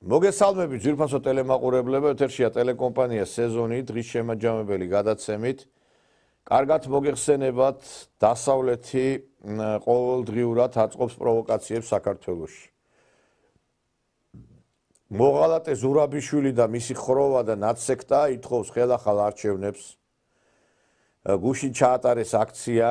მოგესალმებით ძვირფასო ტელემაყურებლებო, ეთერშია ტელეკომპანია სეზონი დღის შემაჯამებელი გადაცემით. კარგად მოგეხსენებათ, დასავლეთი ყოველდღიურად აწყობს პროვოკაციებს საქართველოში. მოღალატე ზურაბიშვილი და მისი ხროვა და ნაცსექტა ითხოვს ხელახალ არჩევნებს. გუშინ ჩაატარეს აქცია.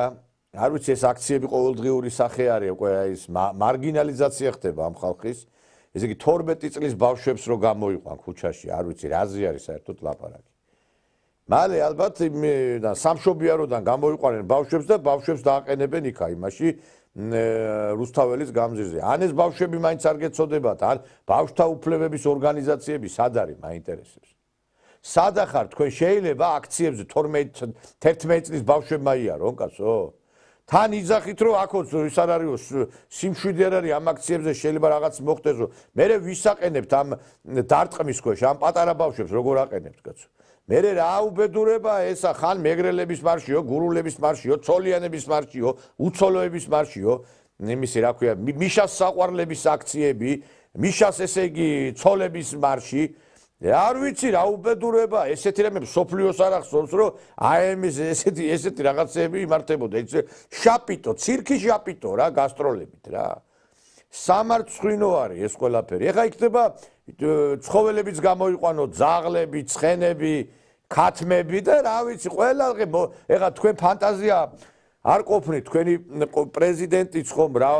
არ ვიცი ეს აქციები ყოველდღიური სახე არის, უკვე ის მარგინალიზაცია ხდება ამ ხალხის. ესე იგი 12 წლის ბავშვებს რო გამოიყვან ქუჩაში, არ ვიცი რაზე არის საერთოდ ლაპარაკი. მალე ალბათ სამშობიაროდან გამოიყვანენ ბავშვებს და ბავშვებს დააყენებენ იქა იმაში რუსთაველის გამზირზე. ან ეს ბავშვები მაინც არ გეცოდებათ, ან ბავშვთა უფლებების ორგანიზაციები სად არის, მაინტერესებს. სად ახარ თქვენ შეიძლება აქციებზე 11 წლის ბავშვებმა იარონ, კაცო? თან იძახით რომ აქოც ის არ არისო სიმშვიდე არ არის ამ აქციებზე შეიძლება რაღაც მოხდეს რომ მე ვისაყენებთ ამ დარტყმის ქვეშ ამ პატარა ბავშვებს როგორ აყენებთ კაცო მე რა უბედურება ესა ხან მეგრელების მარშიო გურულების მარშიო ცოლიანების მარშიო უცოლოების მარშიო იმისი რა ქვია მიშას საყვარლების აქციები მიშას ესე იგი ცოლების მარში არ ვიცი რა უბედურება ესეთი რამე სოფლიოს არ ახსოვს რომ აემის ესეთი რაღაცები იმართებოდა შაპიტო ცირკი შაპიტო რა გასტროლებით რა სამარცხვინო არის ეს ყველაფერი ეხა იქნება ცხოველებიც გამოიყვანო ძაღლები ცხენები ქათმები და რა ვიცი ყველალღე ეხა თქვენ ფანტაზია არ ყოფნით თქვენი პრეზიდენტიც ხომ რა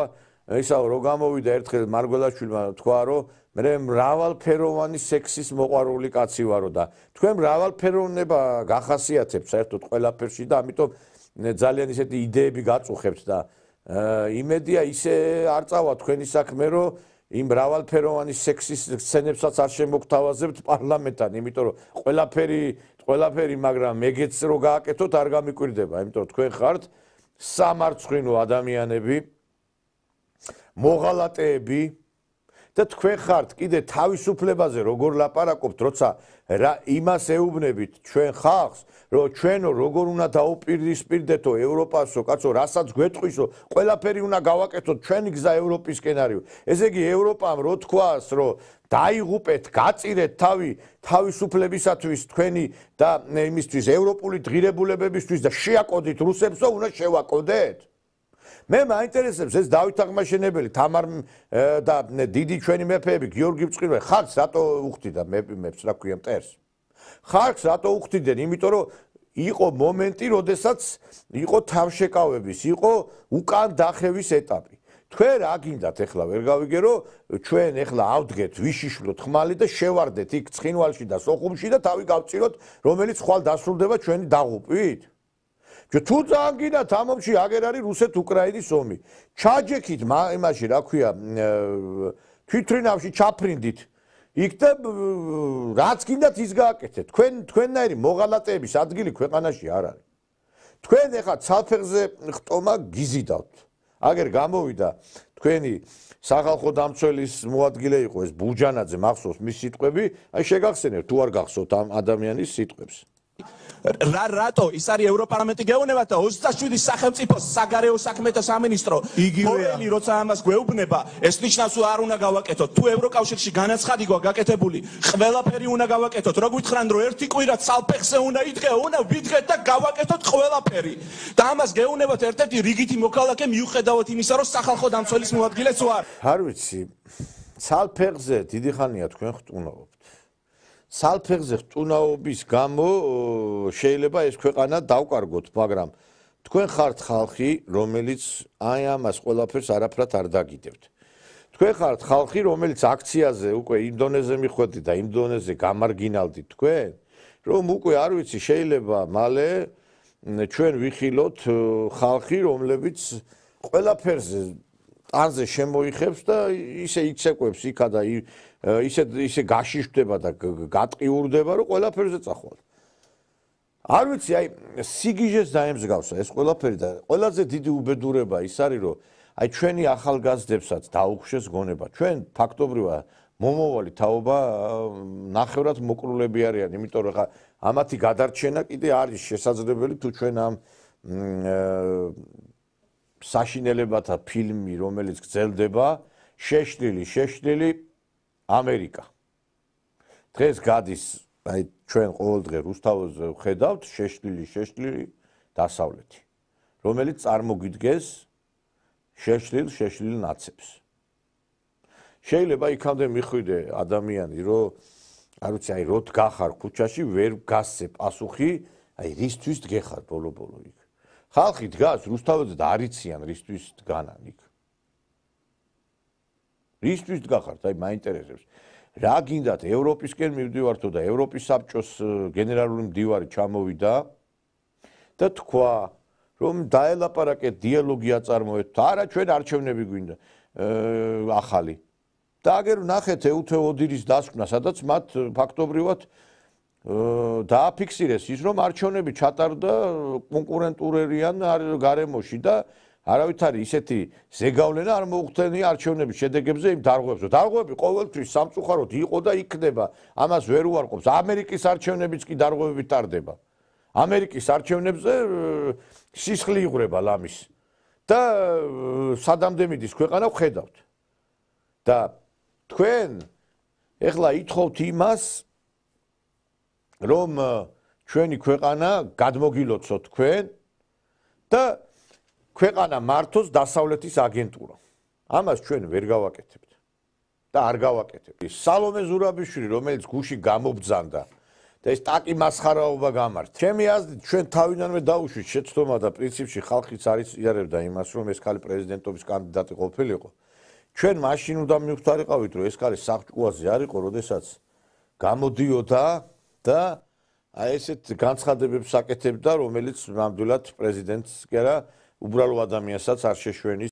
ისა რო გამოვიდა ერთხელ მარგველაშვილმა თქვა რომ მე მრავალფეროვანი სექსის მოყვარული კაცი ვარო და თქვენ მრავალფეროვნება გახასიათებთ საერთოდ ყველაფერში და ამიტომ ძალიან ისეთი იდეები გაწუხებთ და იმედია ისე არ წავა თქვენი საქმე რომ იმ მრავალფეროვანი სექსის სცენებსაც არ შემოგთავაზებთ პარლამენტთან იმიტომ რომ ყველაფერი მაგრამ მეგეც რო გააკეთოთ არ გამიკვირდება იმიტომ რომ თქვენ ხართ სამარცხვინო ადამიანები მოღალატეები და თქვენ ხართ კიდე თავისუფლებაზე როგორ ლაპარაკობთ, როცა იმას ეუბნებით ჩვენ ხალხს, რომ ჩვენო როგორ უნდა დაუპირისპირდეთო ევროპასო, კაცო, რასაც გვეტყვისო, ყველაფერი უნდა გავაკეთოთ ჩვენი გზა ევროპისკენ არის. ესე იგი ევროპამ რო თქვას, რომ დაიღუპეთ, გაწირეთ თავისუფლებისათვის თქვენი და იმისთვის ევროპული ღირებულებებისთვის და შეაკოდით რუსებსო, უნდა შევაკოდეთ. მე მაინტერესებს ეს დავით აღმაშენებელი თამარ და დიდი ჩვენი მეფეები გიორგი მწყირველი ხალხს რატო უხდიდა მეფებს რა ქვია მტერს ხალხს რატო უხდიდნენ იმიტომ რომ იყო მომენტი როდესაც იყო თავშეკავების იყო უკან დახევის ეტაპი თქვენ რა გინდათ ეხლა ვერ გავიგერო ჩვენ ეხლა ავდგეთ ვიშიშვლოთ ხმალი და შევარდეთ იქ ცხინვალში და სოხუმში და თავი გავწიროთ რომელიც ხვალ დასრულდება ჩვენი დაღუპვით თუ ძალიან გინდათ ამ ომში აგერ არის რუსეთ-უკრაინის ომი. ჩაჯექით იმაში რა ქვია თვითრინავში ჩაფრინდით. იქ და რაც გინდათ ის გააკეთეთ. თქვენნაირი მოღალატეების ადგილი ქვეყანაში არ არის. თქვენ ეხა ცალფეხზე ხტომა გიზიდავთ. აგერ გამოვიდა თქვენი სახალხო დამცველის მოადგილე იყო ეს ბურჯანაძე მახსოვს მის სიტყვები, აი შეგახსენებთ თუ არ გახსოვთ ამ ადამიანის სიტყვებს. რატო ის არის ევროპარლამენტი გეუბნება და 27 სახელმწიფოს საგარეო საქმეთა სამინისტრო ყოველი როცა ამას გვეუბნება ეს ნიშნავს რომ არ უნდა გავაკეთოთ თუ ევროკავშირში განაცხადი გვაქვს გაკეთებული ყველაფერი უნდა გავაკეთოთ რო გითხრან რომ ერთი კვირა ცალფეხზე უნდა იდგე უნდა ვიდგეთ და გავაკეთოთ ყველაფერი და ამას გეუბნებათ ერთ-ერთი რიგითი მოქალაქე მიუხედავად იმისა რომ სახალხო დამცველის მოადგილეც ვარ არ ვიცი ცალფეხზე დიდი ხანია თქვენ ხტუნაობთ ცალფეხზე ხტუნაობის გამო შეიძლება ეს ქვეყანა დავკარგოთ, მაგრამ თქვენ ხართ ხალხი, რომელიც აი ამას ყველაფერს არაფრად არ დაგიდებთ. თქვენ ხართ ხალხი, რომელიც აქციაზე უკვე იმ დონეზე მიხვედით და იმ დონეზე გამარგინალდით თქვენ, რომ უკვე არ ვიცი, შეიძლება მალე ჩვენ ვიხილოთ ხალხი, რომლებიც ყველაფერზე ტანზე შემოიხებს და ისე იცეკვებს იქა და ისე გაშიშდება და გატყიურდება რომ ყველაფერზე წახვალ. არ ვიცი აი სიგიჟეს დაემსგავსა ეს ყველაფერი და ყველაზე დიდი უბედურება ის არის რომ აი ჩვენი ახალგაზრდებსაც დაუხშეს გონება. ჩვენ ფაქტობრივად მომავალი თაობა ნახევრად მოკრულები არიან, იმიტომ რომ ხა ამათი გადარჩენა კიდე არის შესაძლებელი თუ ჩვენ ამ საშინელებათა ფილმი, რომელიც გრძელდება, შეშლილი ამერიკა. დღეს გადის აი ჩვენ ყოველდღე რუსთაველზე ვხედავთ შეშლილი დასავლეთი, რომელიც წარმოგიდგეს შეშლილ ნაცებს. შეიძლება იქამდე მიხვიდე ადამიანი, რომ არ ვიცი, აი რო დგახარ ქუჩაში, ვერ გასცე პასუხი, აი რისთვის დგეხარ ბოლო-ბოლო იქ. ხალხი დგას რუსთაველზე და არიციან რისთვის დგანან იქ. რისთვის დგახართ? აი მაინტერესებს. რა გინდათ ევროპისკენ მივდივართო და ევროპის საბჭოს გენერალური მდივარი ჩამოვიდა და თქვა, რომ დაელაპარაკეთ დიალოგი აწარმოეთ. არა, ჩვენ არჩევნები გვინდა ახალი. და აგერ ნახეთ ეუთე ოდირის დასკვნა, სადაც მათ ფაქტობრივად დააფიქსირეს ის, რომ არჩევნები ჩატარდა კონკურენტურერიან გარემოში და არავით არის ისეთი ზეგავლენა არ მოუხდენია არჩევნების შედეგებზე იმ დარღვევებს. დარღვევები ყოველთვის სამწუხაროდ იყო და იქნება. ამას ვერ უარყოფს. ამერიკის არჩევნებიც კი დარღვევებით ტარდება. ამერიკის არჩევნებზე სისხლი იღვრება ლამის და სადამდე მიდის ქვეყანა ვხედავთ. და თქვენ ეხლა ითხოვთ იმას, რომ ჩვენი ქვეყანა გადმოგილოცოთ თქვენ და ქვეყანა მართოს დასავლეთის აგენტურა. ამას ჩვენ ვერ გავაკეთებთ და არ გავაკეთებთ. სალომე ზურაბიშვილი, რომელიც გუში გამობძანდა და ეს ტაკი მასხარაობა გამართ. ჩემი აზრით, ჩვენ თავიდანვე დაუშვით შეცდომა და პრინციპში ხალხიც არის იარებდა იმას, რომ ეს ქალი პრეზიდენტობის კანდიდატი ყოფილიყო. ჩვენ მაშინ უნდა მივხვდარიყავით, რომ ეს ქალი საჭკუაზე არ იყო, როდესაც გამოდიოდა და აი ესეთ განცხადებებს აკეთებდა, რომელიც ნამდვილად პრეზიდენტს კი არა, უბრალო ადამიანსაც არ შეშვენის.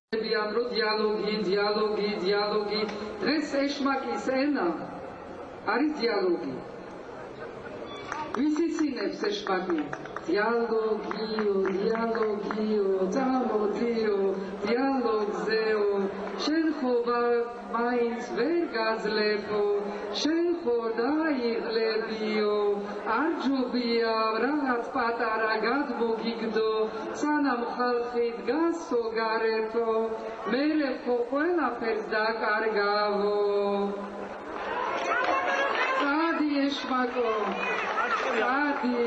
დიალოგი. დღეს ეშმაკის ენა არის დიალოგი. ვის იცინებს ეშმაკი? დიალოგიო, წამოდიო, დიალოგზეო. შენ ხო მაინც ვერ გაძლებო, შენ ხო დაიღლებიო, არ ჯობია რაღაც პატარა გადმოგიგდო, სანამ ხალხი დგასო გარეთო, მერე ხო ყველაფერს დაკარგავო. წადი ეშმაკო, წადი,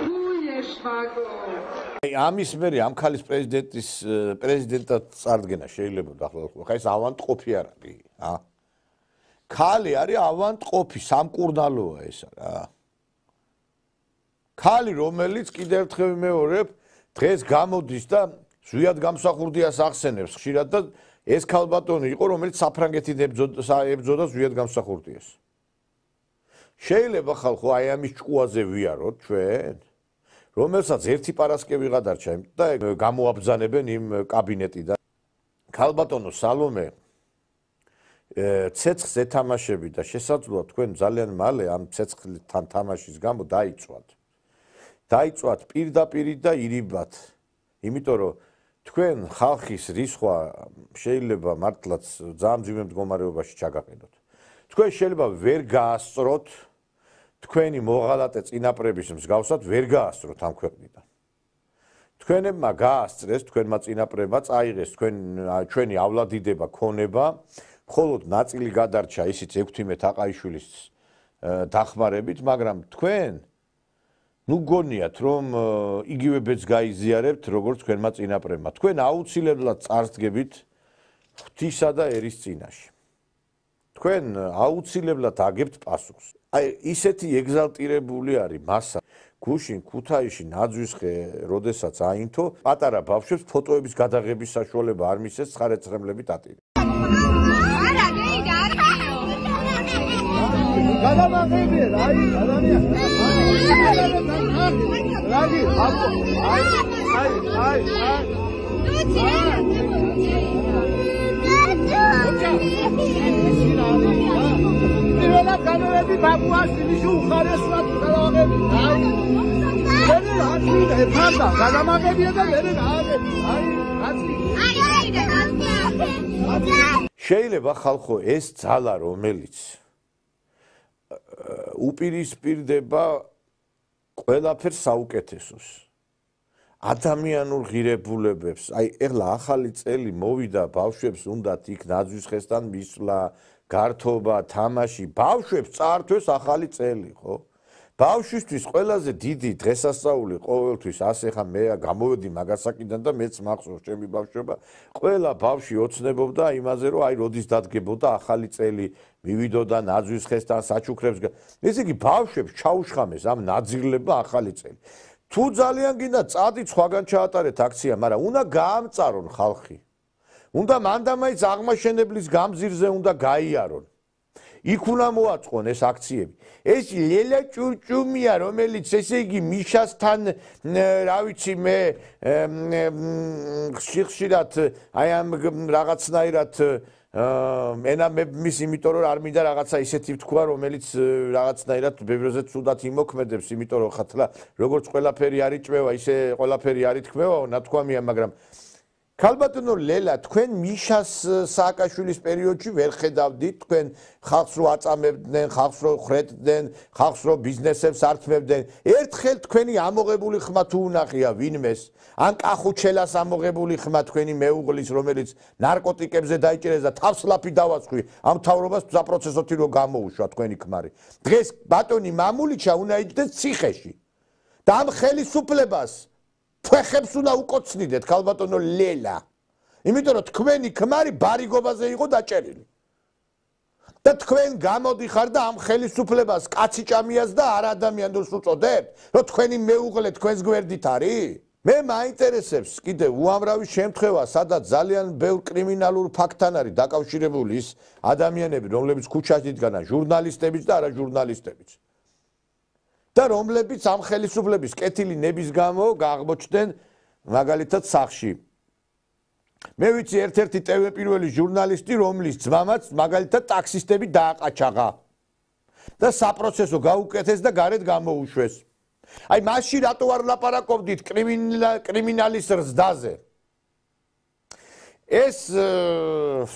თუი ეშმაკო. ამის მერე ამ ქალის პრეზიდენტად წარდგენა შეიძლება ახლა ხა ეს ავანტყოფი არა კი ქალი არის ავანტყოფი სამკურნალოა ეს რა ქალი რომელიც კიდევ ერთხელ მეორებ დღეს გამოდის და ზვიად გამსახურდიას ახსენებს ხშირად და ეს ქალბატონი იყო რომელიც საფრანგეთით ებრძოდა ზვიად გამსახურდიას შეიძლება ხალხო აი ამის ჭკუაზე ვიაროთ ჩვენ რომელსაც ერთი პარასკევი გადარჩა და გამოაბრძანებენ იმ კაბინეტიდან. ქალბატონო სალომე ცეცხლს ეთამაშები და შესაძლოა თქვენ ძალიან მალე ამ ცეცხლთან თამაშის გამო დაიწვათ. დაიწვათ პირდაპირ და ირიბად. იმიტომ რომ თქვენ ხალხის რისხვა შეიძლება მართლაც ძალიან მძიმე მდგომარეობაში ჩაგაყენოთ. თქვენ შეიძლება ვერ გაასწროთ თქვენი მოღალატე წინაპრების მსგავსად ვერ გაასწროთ ამ ქვეყნიდან. თქვენებმა გაასწრეს, თქვენმა წინაპრებმა წაიღეს ჩვენიავლადიდება, ქონება, მხოლოდ ნაწილი გადარჩა ისიც 16 აყაიშვილის დახმარებით, მაგრამ თქვენ ნუ გონიათ რომ იგივე ბედს გაიზიარებთ, როგორც თქვენმა წინაპრებმა. თქვენ აუცილებლად წარსდგებით ღვთისა და ერის წინაშე. თქვენ აუცილებლად აგებთ პასუხს. აი ისეთი ეგზალტირებული არის მასა გუშინ ქუთაისში ნაძვისხე როდესაც აინთო პატარა ბავშვებს ფოტოების გადაღების საშუალება არ მისცეს ცხარეცრემლებით ატირე განვები ბაბუას დილიში უხარესად გადავაღები. აი. მე რა ფანდა, გადამაღებია და მე გააღები. აი, აცი. შეიძლება ხალხო ეს ძალა რომელიც უპირისპირდება ყველაფერს საუკეთესოს. ადამიანურ ღირებულებებს. აი, ეხლა ახალი წელი მოვიდა, ბავშვებს უნდათ იქ ნაძვისხესთან მისვლა, გართობა, თამაში. ბავშვებს წაართვეს ახალი წელი, ხო? ბავშვისთვის ყველაზე დიდი დღესასწაული ყოველთვის ასე ხა მე გამოვედი მაგასაკიდან და მეც მახსოვს ჩემი ბავშვობა. ყველა ბავშვი ოცნებობდა იმაზე, რომ აი როდის დადგებოდა ახალი წელი, მივიდოდა ნაძვისხესთან, საჩუქრებს. ესე იგი ბავშვებს ჩაუშხამეს ამ ნაძირლება ახალი წელი. თუ ძალიან გინდა წადით სხვაგან ჩაატარეთ აქცია, მაგრამ უნდა გაამწარონ ხალხი. უნდა მანდამაიც აღმაშენებლის გამზირზე უნდა გაიარონ. იქ უნდა მოაწყონ ეს აქციები. ეს ლელა ჭურჭუმია, რომელიც ესე იგი მიშასთან, რა ვიცი მე, ხშირად აი ამ რაღაცნაირად ენამების, იმიტომ რომ არ მინდა რაღაცა ისეთი ვთქვა, რომელიც რაღაცნაირად ბევრზე ცუდად იმოქმედებს, იმიტომ რომ ხათლა როგორც ყველაფერი არ იჭმევა, ისე ყველაფერი არ ითქმევაო, ნათქვამია, მაგრამ ქალბატონო ლელა, თქვენ მიშას სააკაშვილის პერიოდში ვერ ხედავდით, თქვენ ხალხს რო აწამებდნენ, ხალხს რო ხრეთდნენ, ხალხს რო ბიზნესებს ართმევდნენ. ერთხელ თქვენი ამოღებული ხმა თუ უნახია ვინმეს, ან კახუჩელას ამოღებული ხმა თქვენი მეუღლის, რომელიც ნარკოტიკებზე დაიჭერეს და თავს ლაფი დავაცხვი, ამ თავრობას საპროცესოთი რო გამოუშვა თქვენი ქმარი. დღეს ბატონი მამულიჩა უნდა იჯდეს ციხეში. და ამ ხელისუფლებას ფეხებს უნდა უკოცნიდეთ ქალბატონო ლელა. იმიტომ რომ თქვენი ქმარი ბარიგობაზე იყო დაჭერილი. და თქვენ გამოდიხარ და ამ ხელისუფლებას კაცი ჭამიას და არ ადამიანს უწოდებთ, რომ თქვენი მეუღლე თქვენს გვერდით არის? მე მაინტერესებს კიდე უამრავი შემთხვევა, სადაც ძალიან ბევრ კრიმინალურ ფაქტთან არის დაკავშირებული ის ადამიანები, რომლებიც ქუჩაში იდგნენ, ჟურნალისტებიც და არა ჟურნალისტებიც. და რომლებიც ამ ხელისუფლების კეთილი ნების გამო გააღმოჩნდნენ მაგალითად სახში. მე ვიცი ერთ-ერთი ტევ პირველი ჟურნალისტი, რომლის ძმამაც მაგალითად ტაქსისტები დააყაჩაღა და საპროცესო გაუკეთეს და გარეთ გამოუშვეს. აი მასში რატო არ ლაპარაკობდით კრიმინალის ზრდაზე? ეს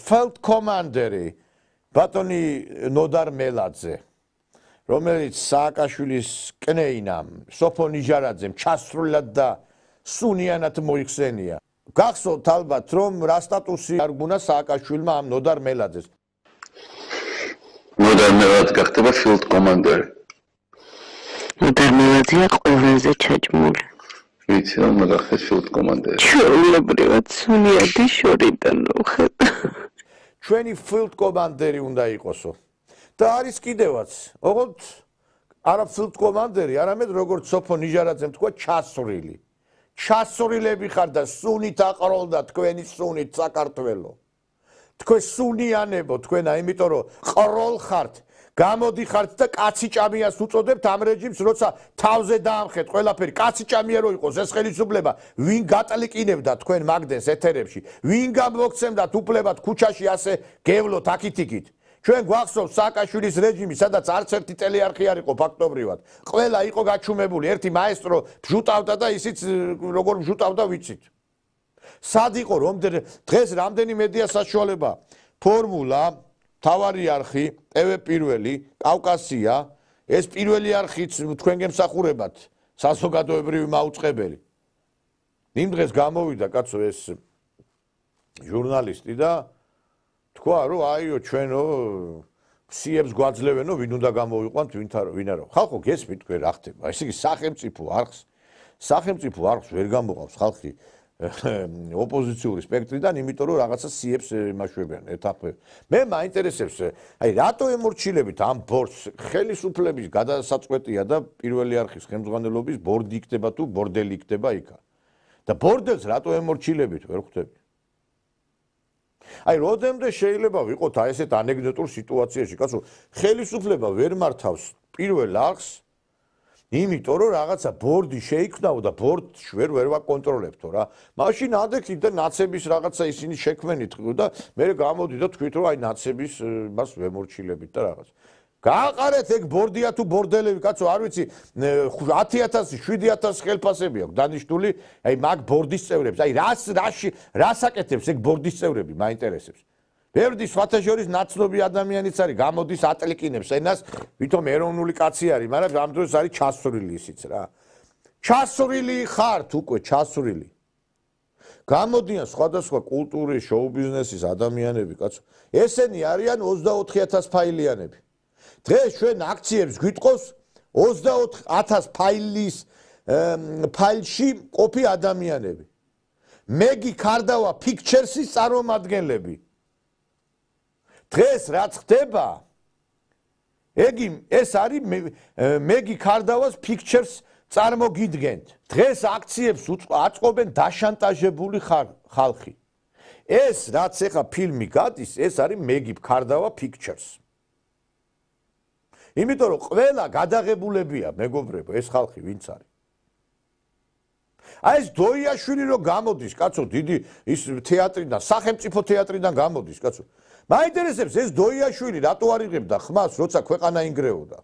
ფელდკომანდერი ბატონი ნოდარ მელაძე, რომელიც სააკაშვილის კნეინამ, სოფო ნიჟარაძემ ჩასრულად და სუნიანად მოიხსენია. გახსოვთ ალბათ, რომ რა სტატუსი არგუნა სააკაშვილმა ამ ნოდარ მელაძეს. ნოდარ მელაძე გახდება ფილდკომანდერი. ნოდარ მელაძეა ყველაზე ჩაჭმული. ვიცი რომ გახდეს ფილდკომანდერი. ჩვეულებრივად სუნიადი შორიდან ვხედავ. ჩვენი ფილდკომანდერი უნდა იყოსო. და არის კიდევაც, ოღონდ არა ფილდკომანდერი, არამედ როგორც სოფო ნიჟარაძემ თქვა, ჩასრული. ჩასრულები ხარ და სუნით აყროლდა თქვენი სუნით საქართველო. თქვენ სუნიანებო თქვენა, იმიტომ რომ ყროლ ხართ, გამოდიხართ და კაცი ჭამიას უწოდებთ ამ რეჟიმს, როცა თავზე დაამხეთ ყველაფერი, კაცი ჭამია რო იყოს ეს ხელისუფლება, ვინ გატლიკინებდა თქვენ მაგდენს ეთერებში, ვინ გამოგცემდათ უფლებად ქუჩაში ასე გევლოთ აქით-იქით. ჩვენ გვახსოვს სააკაშვილის რეჟიმი, სადაც არც ერთი ტელეარხი არ იყო ფაქტობრივად. ყველა იყო გაჩუმებული, ერთი მაესტრო ბჟუტავდა და ისიც როგორ ბჟუტავდა ვიცით. სად იყო დღეს რამდენი მედია საშუალება? ფორმულა, თავარი არხი, ტევ პირველი, კავკასია, ეს პირველი არხიც თქვენ გემსახურებათ, საზოგადოებრივი მაუწყებელი. იმ დღეს გამოვიდა კაცო ეს ჟურნალისტი და თქვა რომ აიო ჩვენო ფსიებს გვაძლევენო ვინ უნდა გამოვიყვანთ ვინ არა. ხალხო გესმით თქვენ რა ხდება? ესე იგი სახელმწიფო არხს ვერ გამოყავს ხალხი ოპოზიციური სპექტრიდან, იმიტომ რომ რაღაცა სიებს იმაშვებიან ეთაპები. მე მაინტერესებს, აი რატო ემორჩილებით ამ ბორდს ხელისუფლების გადასაწყვეტია და პირველი არხის ხელმძღვანელობის ბორდი იქნება თუ ბორდელი იქნება იქა. და ბორდელს რატო ემორჩილებით ვერ ხვდები? აი როდემდე შეიძლება ვიყოთ აი ესეთ ანეკდოტურ სიტუაციაში, კაცო, ხელისუფლება ვერ მართავს პირველ არხს, იმიტომ რომ რაღაცა ბორდი შეიქმნაო და ბორდს ვერ ვაკონტროლებთო რა. მაშინ ადექით და ნაცების რაღაცა ისინი შექმენით და მე გამოდი და თქვით რომ აი ნაცების მას ვემორჩილებით და რაღაც. გააყარეთ ეგ ბორდია თუ ბორდელები, კაცო, არ ვიცი 10,000, 7,000 ხელფასები აქვს დანიშნული, აი მაგ ბორდის წევრებს. აი რას აკეთებს ეგ ბორდის წევრები, მაინტერესებს. ბევრი სხვათა შორის ნაცნობი ადამიანიც არის, გამოდის ატლიკინებს ენას, ვითომ ეროვნული კაცი არის, მაგრამ ამ დროს არის ჩასრული ისიც რა. ჩასვრილი ხართ უკვე ჩასვრილი. გამოდიან სხვადასხვა კულტურის, შოუ-ბიზნესის ადამიანები, კაცო. ესენი არიან 24,000 ფაილიანები. დღეს ჩვენ აქციებს გვიტყობს 24,000 ფაილში ყოფი ადამიანები. მეგი ქარდავა პიქჩერსის წარმომადგენლები. დღეს რაც ხდება, ეს არის მეგი ქარდავას პიქჩერს წარმოგიდგენთ. დღეს აქციებს აწყობენ დაშანტაჟებული ხალხი. ეს რაც ეხა ფილმი გადის, ეს არის მეგი ქარდავა პიქჩერს. იმიტომ რომ ყველა გადაღებულებია, მეგობრებო, ეს ხალხი ვინც არის. აი ეს დოიაშვილი რო გამოდის, კაცო, დიდი ის თეატრიდან, სახელმწიფო თეატრიდან გამოდის, კაცო. მაინტერესებს ეს დოიაშვილი რატო არ იღებდა ხმას, როცა ქვეყანა ინგრეოდა?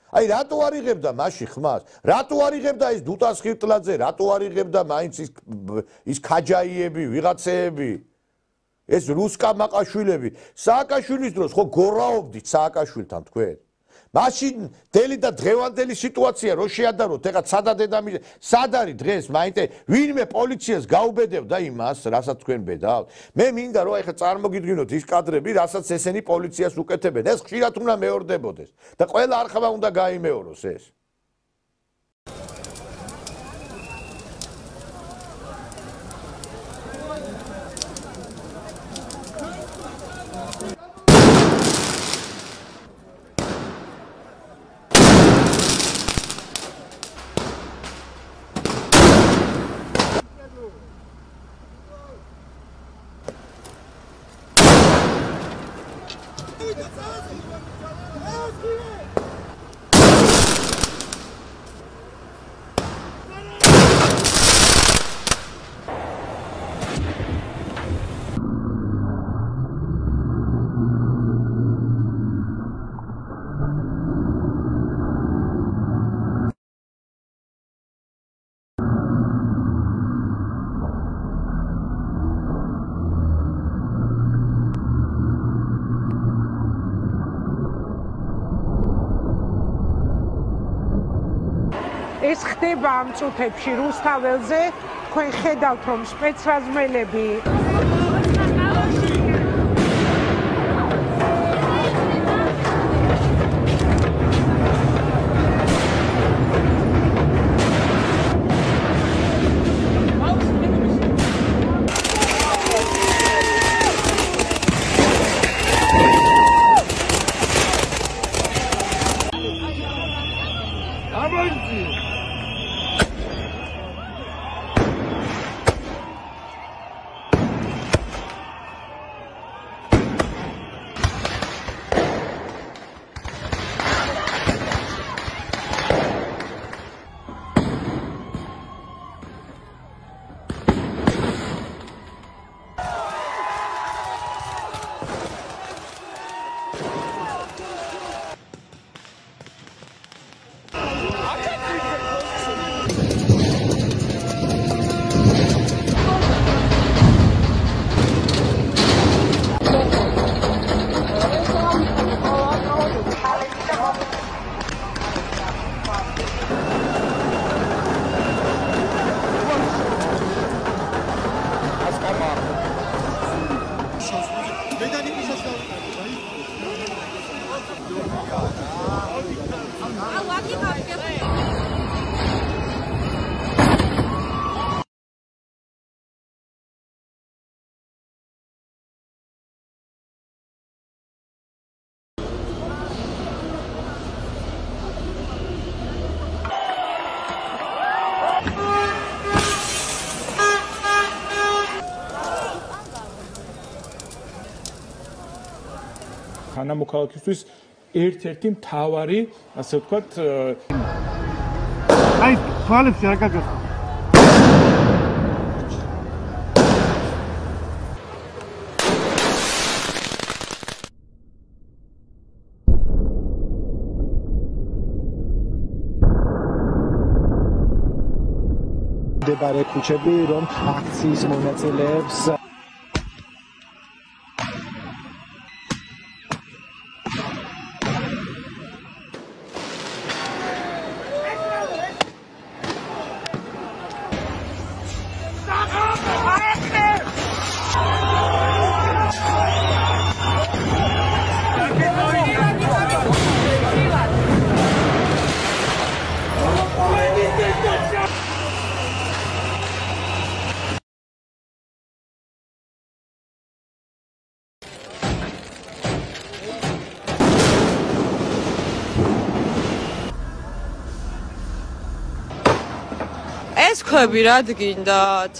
აი რატო არ იღებდა მაშინ ხმას? რატო არ იღებდა ეს დუტას ხირტლაძე? რატო არ იღებდა მაინც ის ქაჯაიები, ვიღაცეები? ეს რუსკამაყაშვილები, სააკაშვილის დროს ხო გორაობდით სააკაშვილთან თქვენ? მაშინ დელი და დღევანდელი სიტუაცია რო შეადაროთ, ეხლა სადა დედამიწა, სად არის დღეს, მაინტერესებს, ვინმე პოლიციას გაუბედევდა იმას, რასაც თქვენ ბედავთ? მე მინდა რომ ეხლა წარმოგიდგინოთ ის კადრები, რასაც ესენი პოლიციას უკეთებენ. ეს ხშირად უნდა მეორდებოდეს და ყველა არხავა უნდა გაიმეოროს ეს. ეს ხდება ამ წუთებში რუსთაველზე, თქვენ ხედავთ რომ სპეცრაზმელები თანამოქალაქისთვის ერთ-ერთი მთავარი, ასე ვთქვათ, აი, თვალებს არ გაგახსნა. მდებარე ქუჩები, რომ აქციის მონაწილეებს ეს ქვები რა გინდათ?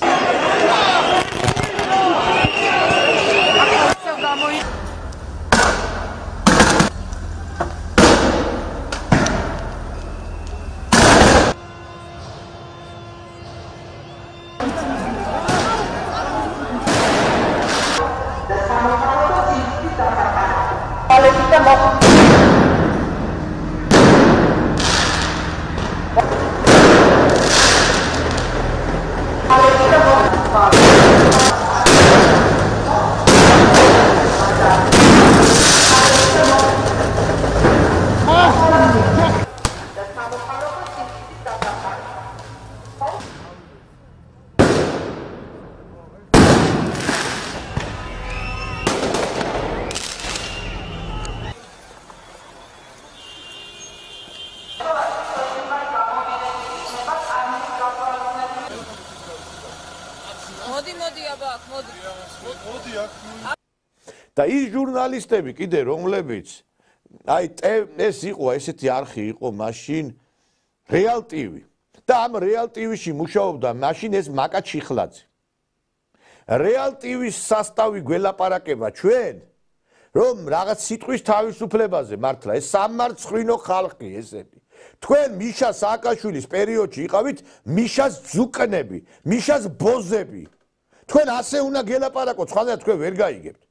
და ის ჟურნალისტები კიდე რომლებიც აი ეს იყო ესეთი არხი იყო მაშინ რეალ ტივი და ამ რეალ ტივში მუშაობდა მაშინ ეს მაკა ჩიხლაძე რეალ ტივის სასტავი გველაპარაკება ჩვენ რომ რაღაც სიტყვის თავისუფლებაზე მართლა ეს სამარცხვინო ხალხი ესეთი თქვენ მიშა სააკაშვილის პერიოდში იყავით მიშას ძუკნები მიშას ბოზები თქვენ ასე უნდა გელაპარაკოთ სხვადასხვა თქვენ ვერ გაიგებთ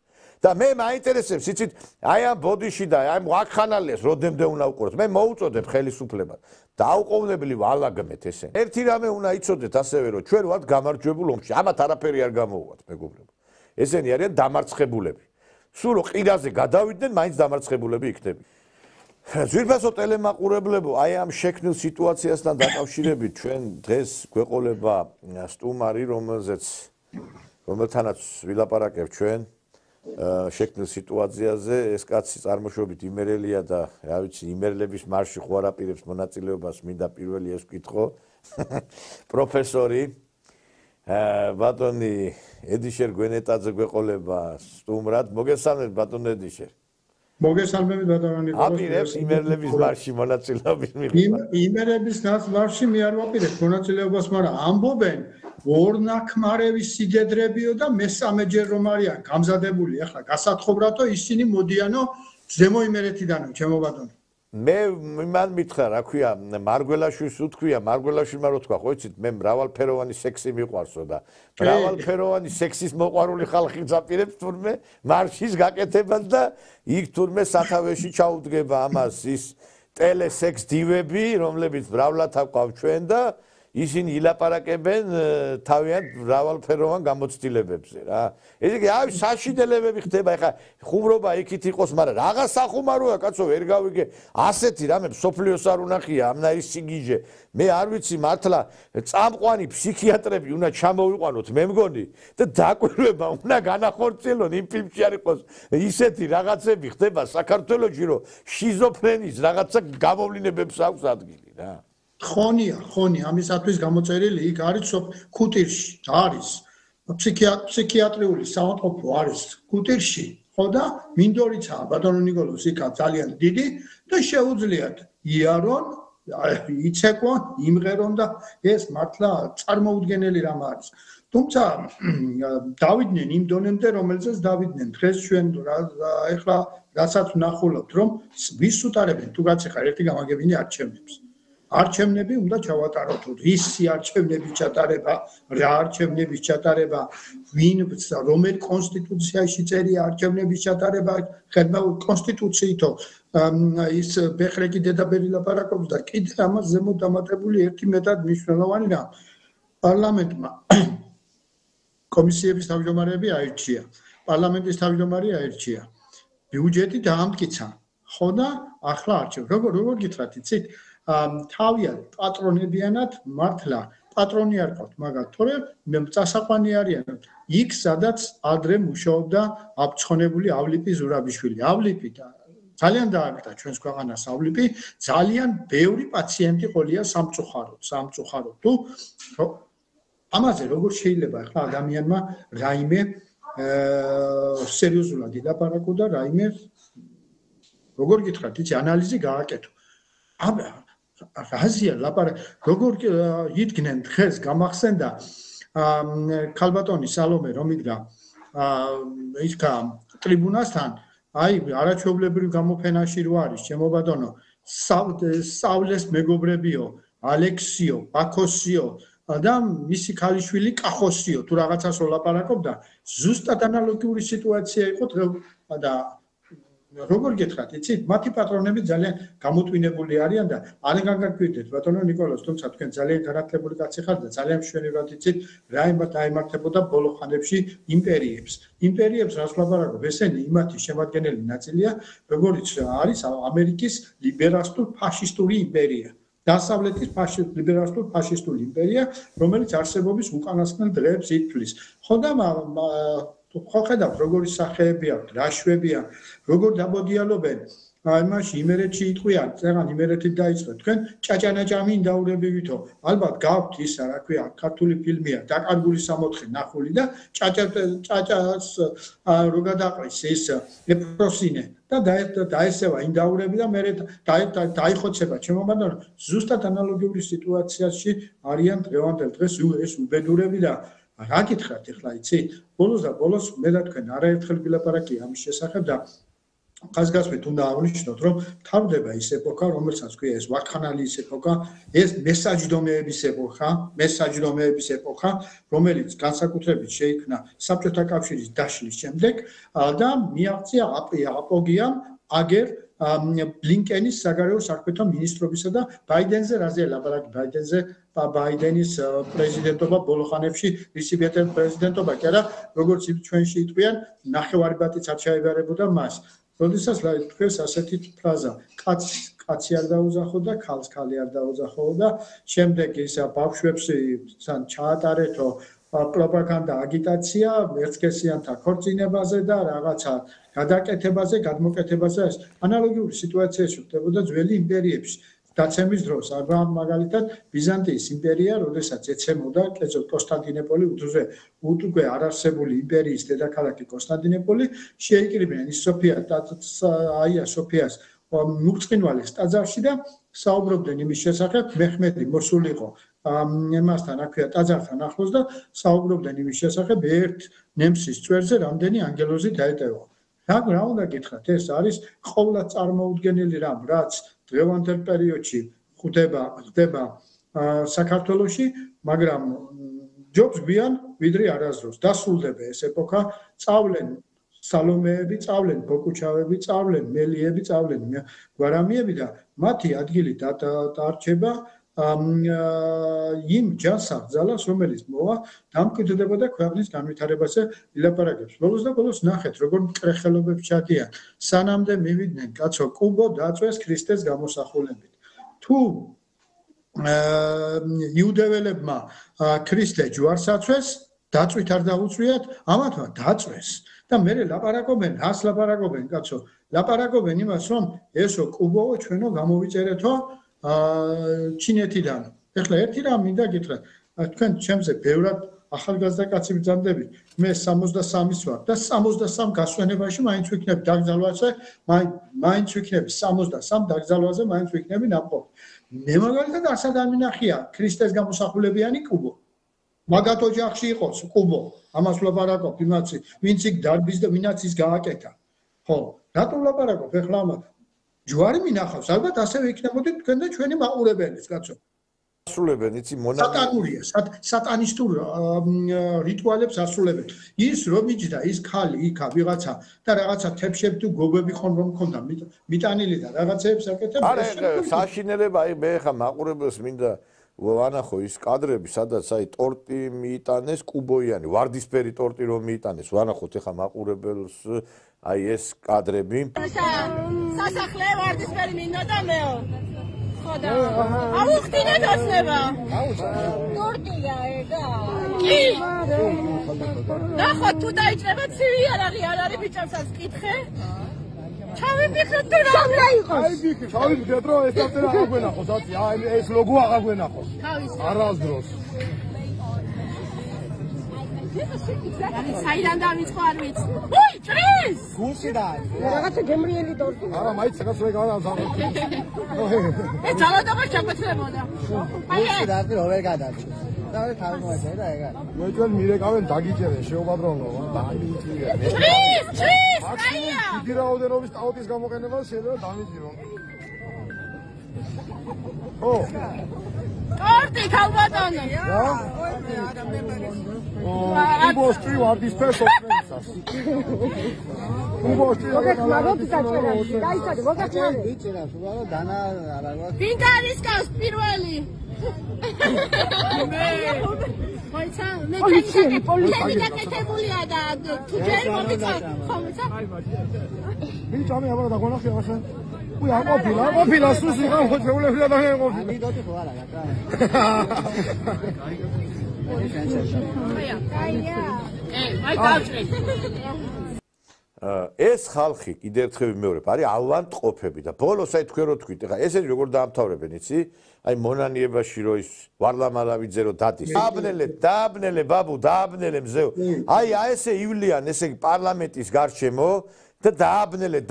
და მე მაინტერესებს იცით აი ამ ბოდიში და აი ვაკხანალეს როდემდე უნდა უყუროთ მე მოუწოდებ ხელისუფლებას დაუყოვნებლივ ალაგმეთ ესენ ერთი რამე უნდა იცოდეთ ასევე რომ ჩვენ ვართ გამარჯვებულ ომში ამათ არაფერი არ გამოუვათ მეგობრებო ესენი არიან დამარცხებულები სულ რო ყირაზე გადავიდნენ მაინც დამარცხებულები იქნები ძვირფასო ტელემაყურებლებო აი ამ შექმნილ სიტუაციასთან დაკავშირებით ჩვენ დღეს გვეყოლება სტუმარი რომელთანაც ვილაპარაკებ ჩვენ შექმნილ სიტუაციაზე ეს კაცი წარმოშობით იმერელია და რა ვიცი იმერლების მარში ხო არაპირებს მონაწილეობას მინდა პირველი ეს ვკითხო პროფესორი ბატონი ედიშერ გვენეტაძე გვეყოლება სტუმრად მოგესალმებით ბატონ ედიშერ მოგესალმებით ბატონო ნიკოლოზ აპირებს იმერლების მარში მონაწილეობის იმერლების მარში მე არ ვაპირებ მონაწილეობას მაგრამ ამბობენ ორნაქმარევის სიდედრებიო და მესამეჯერ რომ არიან გამზადებული ახლა გასათხრობრათო ისინი მოდიანო ზემო იმერეთიდანო ჩემო ბატონო მე მან მითხრა რა ქვია მარგველაშვილს უთქვია მარგველაშვილმა რო თქვა ხო იცით მე მრავალფეროვანი სექსი მიყვარსო და მრავალფეროვანი სექსის მოყვარული ხალხი ზაპირებს თურმე მარშის გაკეთებას და იქ თურმე სათავეში ჩაუდგება ამას ის ტელესექს დივები რომლებიც მრავლად აყვავ ჩვენ და ისინი ილაპარაკებენ თავიანთ მრავალფეროვან გამოცდილებებზე რა. ესე იგი, აი საშინელებები ხდება, ეხლა ხუმრობა იქით იყოს, მაგრამ რაღა სახუმაროა, კაცო, ვერ გავიგე. ასეთი რამე სოფლიოს არ უნახია, ამნაირი სიგიჟე. მე არ ვიცი მართლა წამყვანი ფსიქიატრები უნდა ჩამოვიყვანოთ, მე მგონი და დაკვირვება უნდა განახორციელონ იმ ფილმში არ იყოს ისეთი რაღაცები ხდება საქართველოში, რომ შიზოფრენის რაღაცა გამოვლინებებს აქვს ადგილი რა. ხონია, ამისათვის გამოწერილი იქ არის ქუტირში, არის ფსიქიატრიული საავადმყოფო არის ქუტირში, ხო და მინდორიცაა ბატონო ნიკოლოზ იქა ძალიან დიდი და შეუძლიათ იარონ, იცეკვონ, იმღერონ და ეს მართლა წარმოუდგენელი რამ არის. თუმცა დავიდნენ იმ დონემდე, რომელზეც დავიდნენ დღეს ჩვენ ეხლა რასაც ვნახულობთ, რომ ვის უტარებენ თუ გაცეხა ერთი გამაგებინი არჩევნებს. არჩევნები უნდა ჩავატაროთ, რისი არჩევნების ჩატარება, რა არჩევნების ჩატარება, ვინ რომელ კონსტიტუციაში წერია არჩევნების ჩატარება, ხერხმა კონსტიტუციითო ის ბეხრეკი დედაბერი ლაპარაკობს და კიდე ამას ზემოთ დამატებული ერთი მეტად მნიშვნელოვანი რამ. პარლამენტმა კომისიების თავმჯდომარეები აირჩია, პარლამენტის თავმჯდომარე აირჩია, ბიუჯეტი დაამტკიცა, ხო და ახლა არჩევ. როგორ გითხრათ, იცით? თავიანთ პატრონებიანად მართლა პატრონი არ ყავთ მაგათ თორემ წასაყვანი არიან იქ სადაც ადრე მუშაობდა აფრთხონებული ავლიპი ზურაბიშვილი ავლიპი და ძალიან დააკრიტა ჩვენს ქვეყანას ავლიპი ძალიან ბევრი პაციენტი ყოლია სამწუხაროდ თუ ამაზე როგორ შეიძლება ახლა ადამიანმა რაიმე სერიოზულად ილაპარაკო და რაიმე როგორ გითხრათ იცი ანალიზი გააკეთო რაზეა ლაპარაკი როგორ იდგნენ დღეს გამახსენდა ქალბატონი სალომე რომ იდგა ისკა ტრიბუნასთან აი არაჩვეულებრივ გამოფენაში რო არის ჩემო ბატონო სავლეს მეგობრებიო ალექსიო ბაქოსიო და მისი ქალიშვილი კახოსიო თუ რაღაცას ლაპარაკობდა ზუსტად ანალოგიური სიტუაცია იყო და როგორ გითხრათ იცით მათი პატრონები ძალიან გამოთვინებული არიან და არ გაგაკვირდეთ ბატონო ნიკოლოზ თუმცა თქვენ ძალიან განათლებული კაცი ხართ და ძალიან მშვენივრად იცით რა დაემართებოდა ბოლო ხანებში იმპერიებს რას ლაპარაკობ ესენი იმათი შემადგენელი ნაწილია როგორც არის ამერიკის ლიბერალურ ფაშისტური იმპერია დასავლეთის ლიბერალურ ფაშისტული იმპერია რომელიც არსებობის უკანასკნელ დღეებს ითვლის ხოდამ ხო ხედავთ როგორი სახეები აქვს რა შვებია როგორ დაბოდიალობენ იმაში იმერეთში იტყვიან წეგან იმერეთით დაიწყეთ თქვენ ჭაჭანაჭამი ინდაურებივითო ალბათ გაქვთ ისა რა ქვია ქართული ფილმია დაკარგული 64 ნახული და ჭაჭას რო გადაყრის ეს ეპროსინე და დაესევა ინდაურები და მე დაიხოცება ჩემო ბატონო ზუსტად ანალოგიური სიტუაციაში არიან დღევანდელ დღეს ეს უბედურები და რა გითხრათ ახლა იცით ბოლოს მე და თქვენ არაერთხელ გილაპარაკია ამის შესახებ და ხაზგასმით უნდა აღნიშნოთ რომ თავდება ის ეპოქა რომელსაც ქვია ეს ვარდხანალის ეპოქა ეს მესაჯდომეების ეპოქა რომელიც განსაკუთრებით შეიქმნა საბჭოთა კავშირის დაშლის შემდეგ და მიაღწია აპოგიამ აგერ ბლინკენის საგარეო საქმეთა მინისტრობისა და ბაიდენზე რაზე ლაპარაკი ბაიდენის პრეზიდენტობა ბოლო ხანებში რისიბიეტეს პრეზიდენტობა კი არა როგორც ჩვენში იტყვიან ნახევარბატიც არ ჩაებარებოდა მას როდესაც თქვენს ასეთი ფრაზა კაცი არ დაუზახო და ქალს ქალი არ დაუზახო და შემდეგ ისა ბავშვებს თან ჩაატარეთო პროპაგანდა აგიტაცია ერთგესიანთა ქორწინებაზე და რაღაცა გადაკეთებაზე გადმოკეთებაზე ეს ანალოგიური სიტუაციაში ხდებოდა ძველი იმპერიებში დაცემის დროს აბრაამ მაგალითად ბიზანტიის იმპერია როდესაც ეცემოდა კერძოდ კონსტანტინოპოლი უკვე არარსებული იმპერიის დედაქალაქი კონსტანტინოპოლი შეიკრიბნენ ის სოფიას მუწყინვალეს ტაძარში და საუბრობდნენ იმის შესახებ მეჰმედი მოსულიყო εμასთან რა ქვია ტაძართან ახლოს და საუბრობდნენ იმის შესახებ ერთ ნემსის წვერზე რამდენი ანგელოზი დაეტევა რა უნდა გითხრათ ეს არის ყოვლად წარმოუდგენელი რამ რაც დღევანდელ პერიოდში ხდება საქართველოში მაგრამ ჯობს გვიან ვიდრე არასდროს დასრულდება ეს ეპოქა წავლენ სალომეები წავლენ ბოკუჩავები წავლენ მელიები წავლენ გვარამიები და მათი ადგილი დარჩება იმ ჯანსაღ ძალას რომელიც მოვა დამკვიდრდება და ქვეყნის განვითარებაზე ილაპარაკებს ბოლოს და ბოლოს ნახეთ როგორ მკრეხელობებს ჩადიან სანამდე მივიდნენ კაცო კუბო დაწვეს ქრისტეს გამოსახულებით თუ იუდეველებმა ქრისტე ჯვარს აწვეს დაწვით არ დაუწვიათ ამათმა დაწვეს და მე ლაპარაკობენ რას ლაპარაკობენ კაცო ლაპარაკობენ იმას რომ ესო კუბოო ჩვენო გამოვიწერეთო ჩინეთიდან ეხლა ერთი რამ მინდა გითხრათ თქვენ ჩემზე ბევრად ახალგაზრდა კაცი ბრძანდებით მე 63-ის ვარ და 63 გასვენებაში მაინც ვიქნები დაგზალვაზე მაინც ვიქნები 63 დაგზალვაზე მაინც ვიქნები ნამყოფი მე მაგალითად ასად ამინახია ქრისტეს გამოსახულებიანი კუბო მაგათ ოჯახში იყოს კუბო ამას ვლაპარაკობ იმაცი ვინც იქ დარბის და ვინაც ის გააკეთა ხო რატომ ვლაპარაკობ ეხლა ამათ ჯვარი მინახავს ალბათ ასევე იქნებოდით თქვენ და ჩვენი მაყურებელიც კაცო ასრულებენ იცი მონაკურია სატანისტურ რიტუალებს ასრულებენ ის რომ იჯდა ის ქალი იქა ვიღაცა და რაღაცა თეფშები თუ გოგები ხომ რომ მქონდა მიტანილი და რაღაცეებს აკეთებდა არა საშინელება აი მე ხა მაყურებელს მინდა ვანახო ის კადრები სადაც აი ტორტი მიიტანეს კუბოიანი ვარდისფერი ტორტი რომ მიიტანეს ვანახოთ ეხა მაყურებელს აი ეს კადრები სასახლე ვარდისფერი მინდა და მეო ხოდა აუხტინე დაცნება ტორტია ეგა კი ნახო თუ დაიჭრება ცივი არ არის ბიჭასაც კითხე ჩავიფიქრეთ თუ რა უნდა იყოს აი ფიქრე ჩავიფიქრეთ რომ ეს აფერა აგვენახოს აცი აი ეს ლოგო აგვენახოს არასდროს საიდან დავიწყო არ ვიცი. უი, ჭრის! გულშიდან. რაღაცა გემრიელი დორტი. არა, მაიც რაღაც ვერ გავანაცვალე. ეს ძალადობა შეგვეცლებოდა. აი ეს. დადი ვერ გადაჭი. და თავმოეცა და ეგა. მოიჭვენ მირეკავენ დაგიჭერენ შეუბადრონო, დაიმიწვია. ჭრის! აია! დიდი რაოდენობის ტაოტის გამოყენება შეიძლება დამიჭირო. ო ორდი ქალბატონო. რა? უბოსტრი ვარდის ფესოფნისას. უბოსტრი მაგოდი დაჭერა. დაიცადე, მოგაჭერე. იჭერა, სულ დანა არა ვარ. ვინ არის კავს პირველი? მოიცა, მე პოლიცია კეთებულია და თუ ჯერ მომიცა, ხომიცა? ვიჭამი აბა დაგონახე ახლა. უი აყოფილა, სუსი გამოჩეულები და დაეყოფი. მიდოდი ხო არა, რა. აი დავჭრე. ეს ხალხი კიდევ ერთხელ ვიმეორებ, არის ავანტყოფები და ბოლოს აი თქვენ რო თქვით, ეხა ესე როგორ დაამთავრებენ, იცი? აი მონანიებაში რო ის ვარლამალავიძე რო დადის. დააბნელე ბაბუ, დააბნელე მზეო. აი ესე ივლიან, ესე იგი პარლამენტის გარშემო და დააბნელე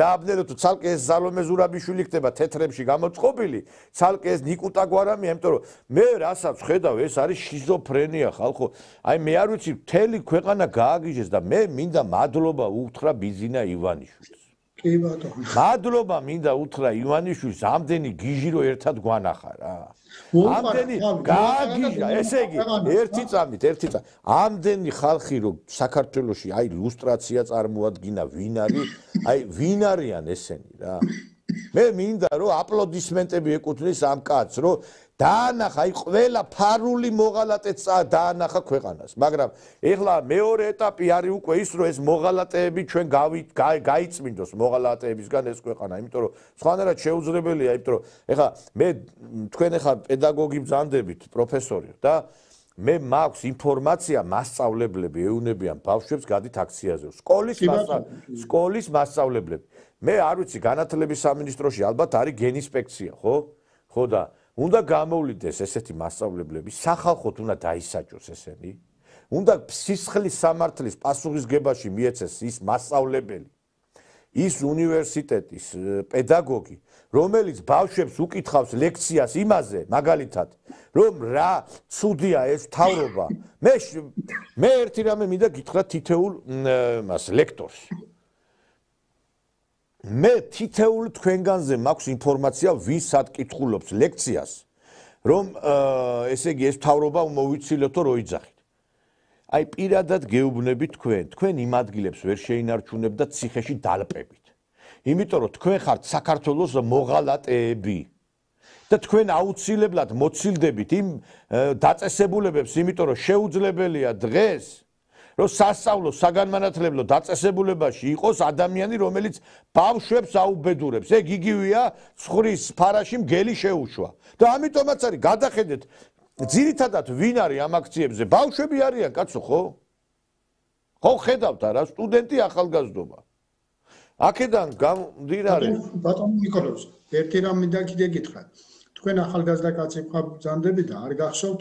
თუ ცალკე ეს ზალომე ზურაბიშვილი ხდება თეთრებში გამოწყობილი, ცალკე ეს ნიკუტა გვარამია, იმიტომ რომ მე რასაც ხედავ, ეს არის შიზოფრენია ხალხო. აი მე არ ვიცი, მთელი ქვეყანა გააგიჟეს და მე მინდა მადლობა უთხრა ბიზინა ივანიშვილს. კი ბატონო. მადლობა მინდა უთხრა ივანიშვილს, ამდენი გიჟი რო ერთად გვანახა რა. ამდენი გააგიჟა, ესე იგი, ერთი წამით. ამდენი ხალხი რო საქართველოში აი ლუსტრაცია წარმოადგინა, ვინ არიან ესენი რა. მე მინდა რომ აპლოდისმენტები ეკუთვნის ამ კაცს, რომ დაანახა, აი ყველა ფარული მოღალატეც დაანახა ქვეყანას, მაგრამ ეხლა მეორე ეტაპი არის უკვე ის, რომ ეს მოღალატეები ჩვენ გაიწმინდოს მოღალატეებისგან ეს ქვეყანა, იმიტომ რომ სხვანაირად შეუძლებელია, იმიტომ რომ ეხლა მე თქვენ ეხლა პედაგოგი ბრძანდებით, პროფესორი და მე მაქვს ინფორმაცია, მასწავლებლები ეუნებიან ბავშვებს გადით აქციაზე. სკოლის მასწავლებლები. მე არ ვიცი, განათლების სამინისტროში ალბათ არის გენინსპექცია, ხო? ხო და უნდა გამოვლიდეს ესეთი მასწავლებლები, სახალხოდ უნდა დაისაჯოს ესენი. უნდა სისხლის სამართლის პასუხისგებაში მიეცეს ის მასწავლებელი, ის უნივერსიტეტის პედაგოგი, რომელიც ბავშვებს უკითხავს ლექციას იმაზე, მაგალითად, რომ რა ცუდია ეს მთავრობა. მე ერთი რამე მინდა გითხრა თითეულ ლექტორს. მე თითეულ თქვენგანზე მაქვს ინფორმაცია, ვისაც კითხულობს ლექციას, რომ ესე იგი ეს მთავრობა მოვიცილეთო რო იძახით. აი პირადად გეუბნებით თქვენ იმ ადგილებს ვერ შეინარჩუნებთ და ციხეში დალპებით. იმიტომ რომ თქვენ ხართ საქართველოს მოღალატეები და თქვენ აუცილებლად მოცილდებით იმ დაწესებულებებს, იმიტომ რომ შეუძლებელია დღეს რომ სასწავლო საგანმანათლებლო დაწესებულებაში იყოს ადამიანი, რომელიც ბავშვებს აუბედურებს. ეგ იგივეა ცხრის ფარაში მგელი შეუშვა. და ამიტომაც არის გადახედეთ, ძირითადად ვინ არის ამ აქციებზე? ბავშვები არიან, კაცო, ხო? ხო ხედავთ არა, სტუდენტი ახალგაზრდობა. აქედან გამომდინარე. ბატონო ნიკოლოზ, ერთი რამ მინდა კიდე გითხრათ. თქვენ ახალგაზრდა კაცი ბრძანდებით და არ გახსოვთ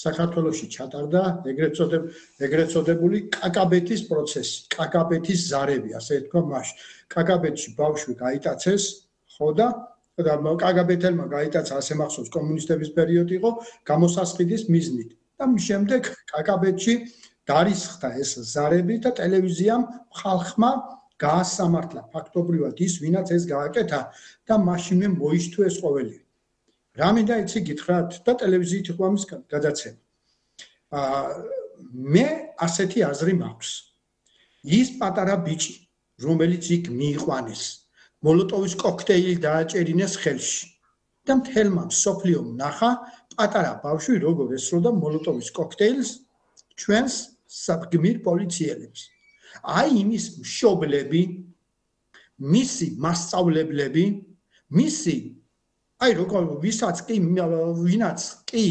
საქართველოში ჩატარდა ეგრეთ წოდებული კაკაბეთის პროცესი, კაკაბეთის ზარები, ასე თქვა მაშ. კაკაბეთში ბავშვი გაიტაცეს, ხო და კაკაბეთელმა გაიტაცა, ასე მახსოვს, კომუნისტების პერიოდი იყო, გამოსასყიდის მიზნით. და მის შემდეგ კაკაბეთში დარისხდა ეს ზარები და ტელევიზიამ ხალხმა გაასამართლა ფაქტობრივად ის, ვინაც ეს გააკეთა და მაშინვე მოიშთო ეს ყოველი. რა მინდა იცი გითხრათ და ტელევიზიით იყო ამის გადაცემა. მე ასეთი აზრი მაქვს. ის პატარა ბიჭი, რომელიც იქ მიიყვანეს, მოლოტოვის კოქტეილი დააჭერინეს ხელში და მთელმა მსოფლიომ ნახა პატარა ბავშვი როგორ ესროდა მოლოტოვის კოქტეილს ჩვენს საგმირ პოლიციელებს. აი იმის მშობლები, მისი მასწავლებლები, მისი აი როგორ ვინაც კი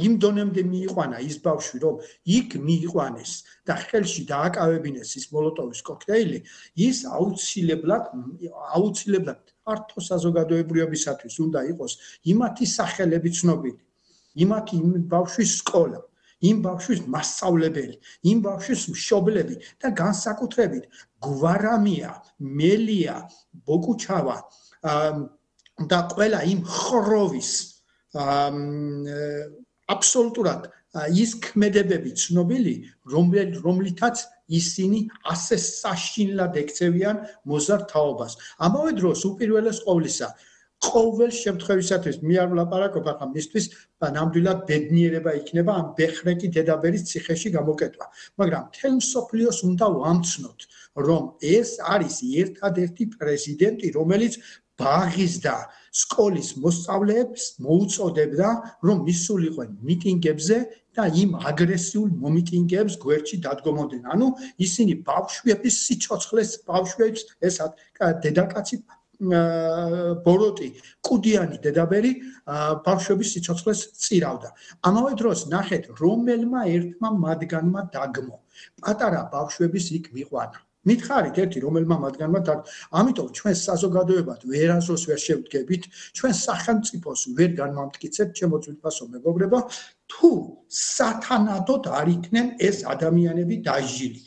იმ დონემდე მიიყვანა ის ბავშვი, რომ იქ მიიყვანეს და ხელში დააკავებინეს ის მოლოტოვის კოქტეილი, ის აუცილებლად ფართო საზოგადოებრივებისათვის უნდა იყოს იმათი სახელები ცნობილი, იმათი ბავშვის სკოლა, იმ ბავშვის მასწავლებელი, იმ ბავშვის მშობლები და განსაკუთრებით გვარამია, მელია, ბოკუჩავა და ყველა იმ ხროვის აბსოლუტურად ის ქმედებები ცნობილი, რომლითაც ისინი ასე საშინლად ექცევიან მოზარდ თაობას. ამავე დროს უპირველეს ყოვლისა ყოველ შემთხვევისათვის მე არ ვლაპარაკობ ახლა მისთვის ნამდვილად ბედნიერება იქნება ამ ბეხრეკი დედაბერის ციხეში გამოკეტვა, მაგრამ მთელ მსოფლიოს უნდა ვამცნოთ, რომ ეს არის ერთადერთი პრეზიდენტი, რომელიც ბაღიზდა სკოლის მოსწავლეებს მოუწოდებდა, რომ მისულიყვნენ მიტინგებზე და იმ აგრესიულ მომიტინგეებს გვერდში დადგომოდნენ. ანუ ისინი ბავშვების სიცოცხლეს, ბავშვებს ესად დედაკაცი ბოროტი, კუდიანი დედაბერი ბავშვების სიცოცხლეს წირავდა. ამავე დროს ნახეთ, რომელმა ერთმა მათგანმა დაგმო. პატარა ბავშვების იქ მიყვანა. მითხარით ერთი რომელმა მათგანმა ამიტომ ჩვენ საზოგადოებად ვერასდროს ვერ შევდგებით, ჩვენ სახელმწიფოს ვერ განმამტკიცებთ, ჩემო ძვირფასო მეგობრებო, თუ სათანადოდ არ იქნენ ეს ადამიანები დაჟილი,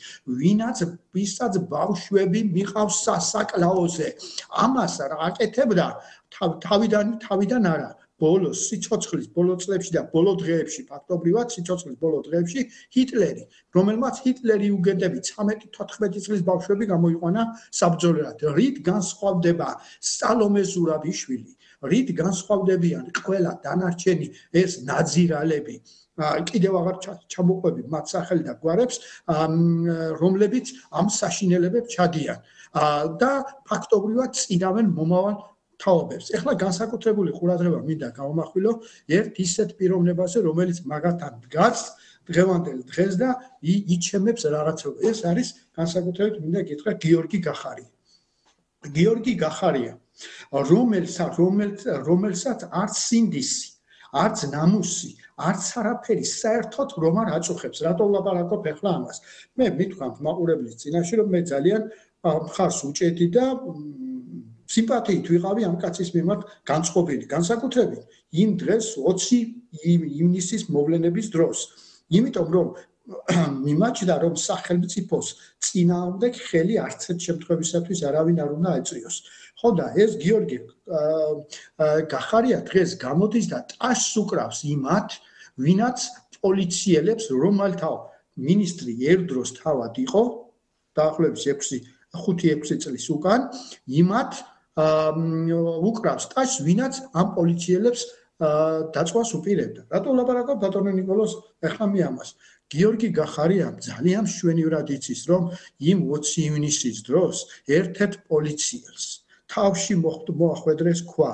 ვისაც ბავშვები მიყავს სასაკლაოზე, ამას რა აკეთებდა თავიდან არა. ბოლოს სიცოცხლის ბოლო წლებში და ბოლო დღეებში, ფაქტობრივად სიცოცხლის ბოლო დღეებში ჰიტლერი, რომელმაც ჰიტლერი უგედები 13-14 წლის ბავშვები გამოიყვანა საბრძოლველად. რით განსხვავდება სალომე ზურაბიშვილი, რით განსხვავდებიან ყველა დანარჩენი ეს ნაძირალები, კიდევ აღარ ჩამოყვები მათ სახელი და გვარებს, რომლებიც ამ საშინელებებს ჩადიან და ფაქტობრივად წინავენ მომავალ თაობებს. ეხლა განსაკუთრებული ყურადღება მინდა გავამახვილო ერთ ისეთ პიროვნებაზე, რომელიც მაგათთან დგას დღევანდელ დღეს და იჩემებს რაღაცეობა. ეს არის განსაკუთრებით მინდა გითხრა გიორგი გახარია. გიორგი გახარია, რომელსაც არც სინდისი, არც ნამუსი, არც არაფერი საერთოდ რომ არ აწუხებს. რატო ვლაპარაკობ ეხლა ამას? მე მithქვამთ მაყურებლის წინაშე, რომ მე ძალიან მხარს უჭედი და სიმპათიით ვიყავი ამ კაცის მიმართ განწყობილი, განსაკუთრებით იმ დღეს 20 ივნისის მოვლენების დროს. იმიტომ რომ მიმაჩნდა რომ სახელმწიფოს წინააღმდეგ ხელი არც ერთ შემთხვევისათვის არავინ არ უნდა ეწვიოს. ხო და ეს გიორგი გახარია დღეს გამოდის და ტაშს უკრავს იმათ, ვინაც პოლიციელებს, რომელთა მინისტრი ერთდროს თავად იყო, დაახლოებით 5-6 წლის უკან, იმათ უკრავს ტაშს, ვინაც ამ პოლიციელებს დაწვას უპირებდა. რატო ვლაპარაკობ ბატონო ნიკოლოზ ეხლა მე ამას? გიორგი გახარიამ ძალიან მშვენივრად იცის, რომ იმ 20 ივნისის დროს ერთ-ერთ პოლიციელს თავში მოახვედრეს ქვა.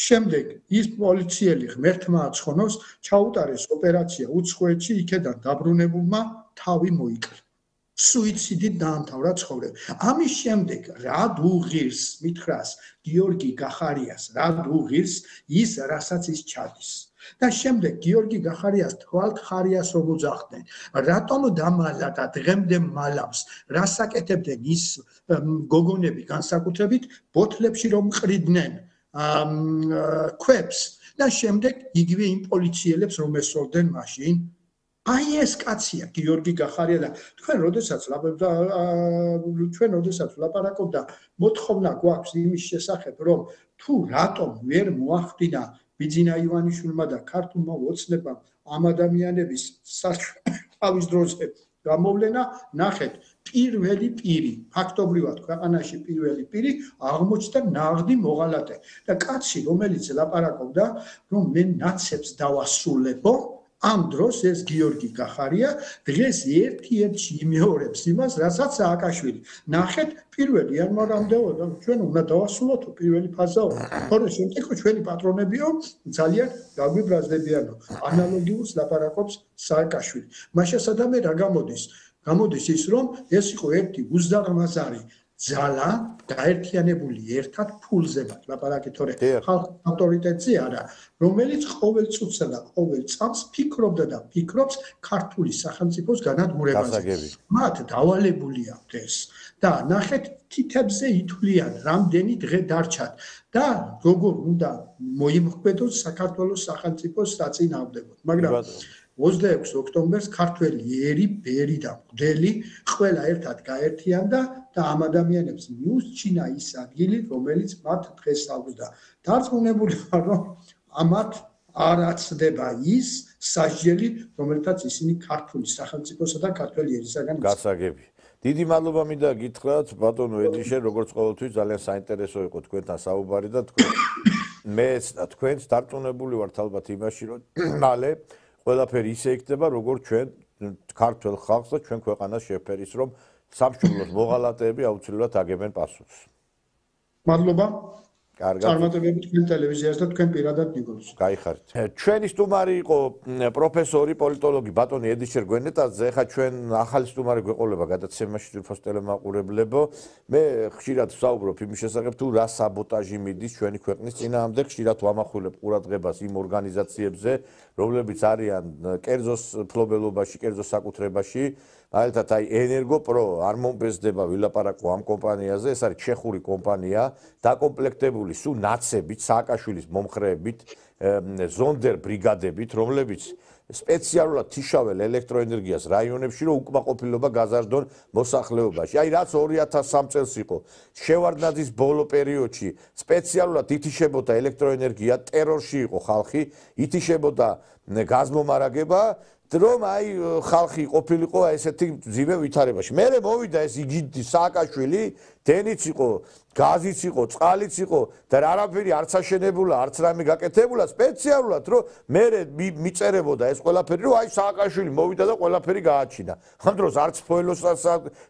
შემდეგ ის პოლიციელი ღმერთმა აცხონოს, ჩაუტარეს ოპერაცია უცხოეთში, იქედან დაბრუნებულმა თავი მოიკლა. სუიციდით დაამთავრა ცხოვრება. ამის შემდეგ რა დუღირს მითხრას გიორგი გახარიას, რა დუღირს ის, რასაც ის ჩადის. და შემდეგ გიორგი გახარიას თვალხარიას რომ უძახდნენ, რატომ დამალა და დღემდე მალავს, რას აკეთებდნენ ის გოგონები განსაკუთრებით ბოთლებში რომ ყრიდნენ ქვებს და შემდეგ იგივე იმ პოლიციელებს რომ ესწორდნენ მაშინ. აი ეს კაცია გიორგი გახარია და თქვენ როდესაც ვლაპარაკობ და მოთხოვნა გვაქვს იმის შესახებ, რომ თუ რატომ ვერ მოახდინა ბიძინა ივანიშვილმა და ქართულმა ოცნებამ ამ ადამიანების თავის დროზე გამოვლენა, ნახეთ, პირველი პირი, ფაქტობრივად ქვეყანაში პირველი პირი აღმოჩნდა ნაღდი მოღალატე და კაცი, რომელიც ლაპარაკობდა, რომ მე ნაცებს დავასრულებო, ამ დროს ეს გიორგი გახარია დღეს ერთ-ერთში იმეორებს იმას, რასაც სააკაშვილი. ნახეთ, 1 იანვარამდე ჩვენ უნდა დავასრულოთ პირველი ფაზაო. თორე შემთხვევით ჩვენი პატრონებიო ძალიან გაგვიბრაზდებიანო. ანალოგიურს ლაპარაკობს სააკაშვილი. მაშინ სადამე რა გამოდის? გამოდის ის, რომ ეს იყო ერთი უზარმაზარი ძალა გაერთიანებული ერთად ფულზებად ლაპარაკი თორე ხალხის ავტორიტეტზე არა, რომელიც ყოველ წუთსა და ყოველ წამს ფიქრობდა და ფიქრობს ქართული სახელმწიფოს განადგურებაზე. მათ დავალებული აქვთ ეს და ნახეთ თითებზე ითვლიან რამდენი დღე დარჩათ და როგორ უნდა მოიმოქმედოს საქართველოს სახელმწიფოს საწინააღმდეგოდ. მაგრამ 26 ოქტომბერს ქართველი ერი, ბერი და მღვდელი ყველა ერთად გაერთიანდა და ამ ადამიანებს მიუსჩინა ის ადგილი, რომელიც მათ დღეს აქვს და დარწმუნებული ვარ, რომ ამათ არ აცდება ის სასჯელი, რომელთაც ისინი ქართული სახელმწიფოსა და ქართველი ერისაგან გასაგები. დიდი მადლობა მინდა გითხრათ ბატონო ედიშე, როგორც ყოველთვის ძალიან საინტერესო იყო თქვენთან საუბარი და მეც და თქვენც დარწმუნებული ვართ ალბათ იმაში, რომ მალე ყველაფერი ისე იქნება, როგორც ჩვენ ქართულ ხალხს და ჩვენ ქვეყანას შეფერის, რომ სამშობლოს მოღალატეები აუცილებლად აგებენ პასუხს. მადლობა. კარგად. წარმატებები თქვენ ტელევიზიას და თქვენ პირადად ნიკოლოზ. გაიხარით. ჩვენი სტუმარი იყო პროფესორი პოლიტოლოგი ბატონი ედიშერ გვენეტაძე. ეხლა ჩვენ ახალი სტუმარი გვეყოლება გადაცემაში თვითონ ტელემაყურებლებო. მე ხშირად ვსაუბრობ იმის შესახებ, თუ რა საბოტაჟი მიდის ჩვენი ქვეყნის წინააღმდეგ, ხშირად ვამახვილებ ყურადღებას იმ ორგანიზაციებზე, რომლებიც არიან კერძოს ფლობელობაში, კერძოს საკუთრებაში. მაგალითად, აი ენერგოპრო არ მომბეზდება ვილაპარაკო ამ კომპანიაზე, ეს არის ჩეხური კომპანია, დაკომპლექტებული სულ ნაცებით, სააკაშვილის მომხრეებით, ზონდერ ბრიგადებით, რომლებიც სპეციალურად თიშავენ ელექტროენერგიას რაიონებში, რომ უკმაყოფილება გაზარდონ მოსახლეობაში. აი რაც 2003 წელს იყო, შევარდნაძის ბოლო პერიოდში სპეციალურად ითიშებოდა ელექტროენერგია, ტერორში იყო ხალხი, ითიშებოდა გაზმომარაგება, რომ აი ხალხი ყოფილიყო ესეთი ძიმე ვითარებაში. მერე მოვიდა ეს იგიდი სააკაშვილი, დენიც იყო, გაზიც იყო, წყალიც იყო და არაფერი არც აშენებულა, არც რამე გაკეთებულა სპეციალურად, რომ მერე მიწერებოდა ეს ყველაფერი, რომ აი სააკაშვილი მოვიდა და ყველაფერი გააჩინა. ამ დროს არც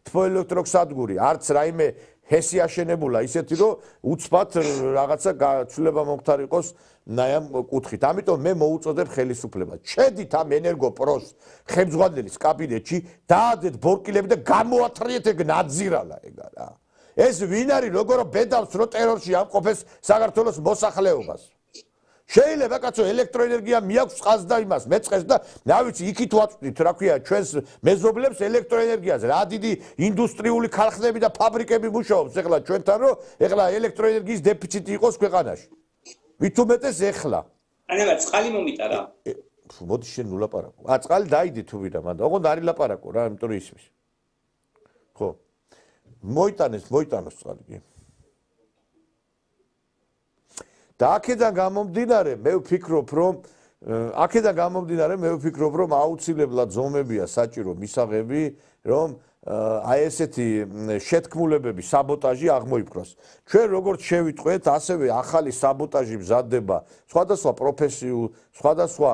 თბოელექტროსადგური, არც რაიმე ჰესი აშენებულა, ისეთი რომ უცბად რაღაცა ცვლილება მომხდარიყოს ნაიამ კუთხით. ამიტომ მე მოუწოდებ ხელისუფლებას. შედით ამ ენერგოპროს ხელმძღვანელის კაბინეტში, დაადეთ ბორკილები და გამოათრიეთ ეგ ნაძირალა ეგა რა. ეს ვინ არის, როგორ ბედავს რო ტერორში ამყოფეს საქართველოს მოსახლეობას. შეიძლება კაცო ელექტროენერგია მიაქვს წყალს და იმას მეწყეს და რა ვიცი იქით ვაწვდით რა ქვია ჩვენს მეზობლებს ელექტროენერგიაზე რა დიდი ინდუსტრიული ქარხნები და ფაბრიკები მუშაობს ეხლა ჩვენთან რომ ეხლა ელექტროენერგიის დეფიციტი იყოს ქვეყანაში ვით უმეტეს ეხლა ანელა წყალი მომიტარა მოდი შენ ულაპარაკო წყალი დაიდე თუ ვიდა მანდა ოღონდ არ ილაპარაკო რა იმიტომ რომ ისმის ხო მოიტანოს წყალი კი და აქედან გამომდინარე მე ვფიქრობ რომ აუცილებლად ზომებია საჭირო მისაღები რომ აი ესეთი შეთქმულებები საბოტაჟი აღმოიფროს ჩვენ როგორც შევიტყვეთ ასევე ახალი საბოტაჟი მზადდება სხვადასხვა პროფესიულ სხვადასხვა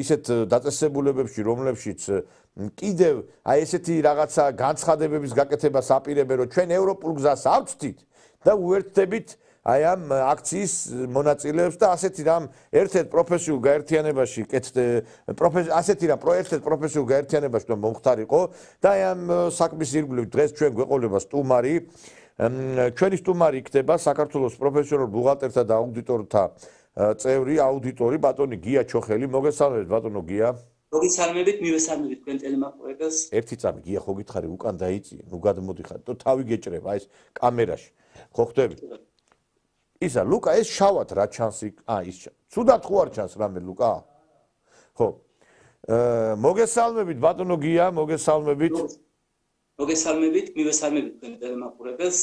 ისეთ დაწესებულებებში რომლებშიც კიდევ აი ესეთი რაღაცა განცხადებების გაკეთებას აპირებენ რომ ჩვენ ევროპულ გზას ავწვდით და უერთდებით აი ამ აქციის მონაწილეებს და ასეთი რამ ერთ-ერთ პროფესიულ გაერთიანებაში ასეთი რამ პროექტად პროფესიულ გაერთიანებაში რომ მომხდარიყო და აი ამ საქმის ირგვლივ დღეს ჩვენ გვეყოლება სტუმარი ჩვენი სტუმარი იქნება საქართველოს პროფესიონალ ბუღალტერთა და აუდიტორთა წევრი აუდიტორი ბატონი გია ჩოხელი მოგესალმებით ბატონო გია მოგესალმებით მივესალმებით თქვენ ტელემაყურებელს ერთი წამი გია ხო გითხარი უკან დაიწიე ნუ გადმოდიხარ და თავი გეჭრება ეს კამერაში ხო ხდები ისა ლუკა ეს შავად რა ჩანს ის ცუდად ხო არ ჩანს რამე ლუკა ხო მოგესალმებით ბატონო გია მოგესალმებით მივესალმებით თქვენ ტელემაყურებელს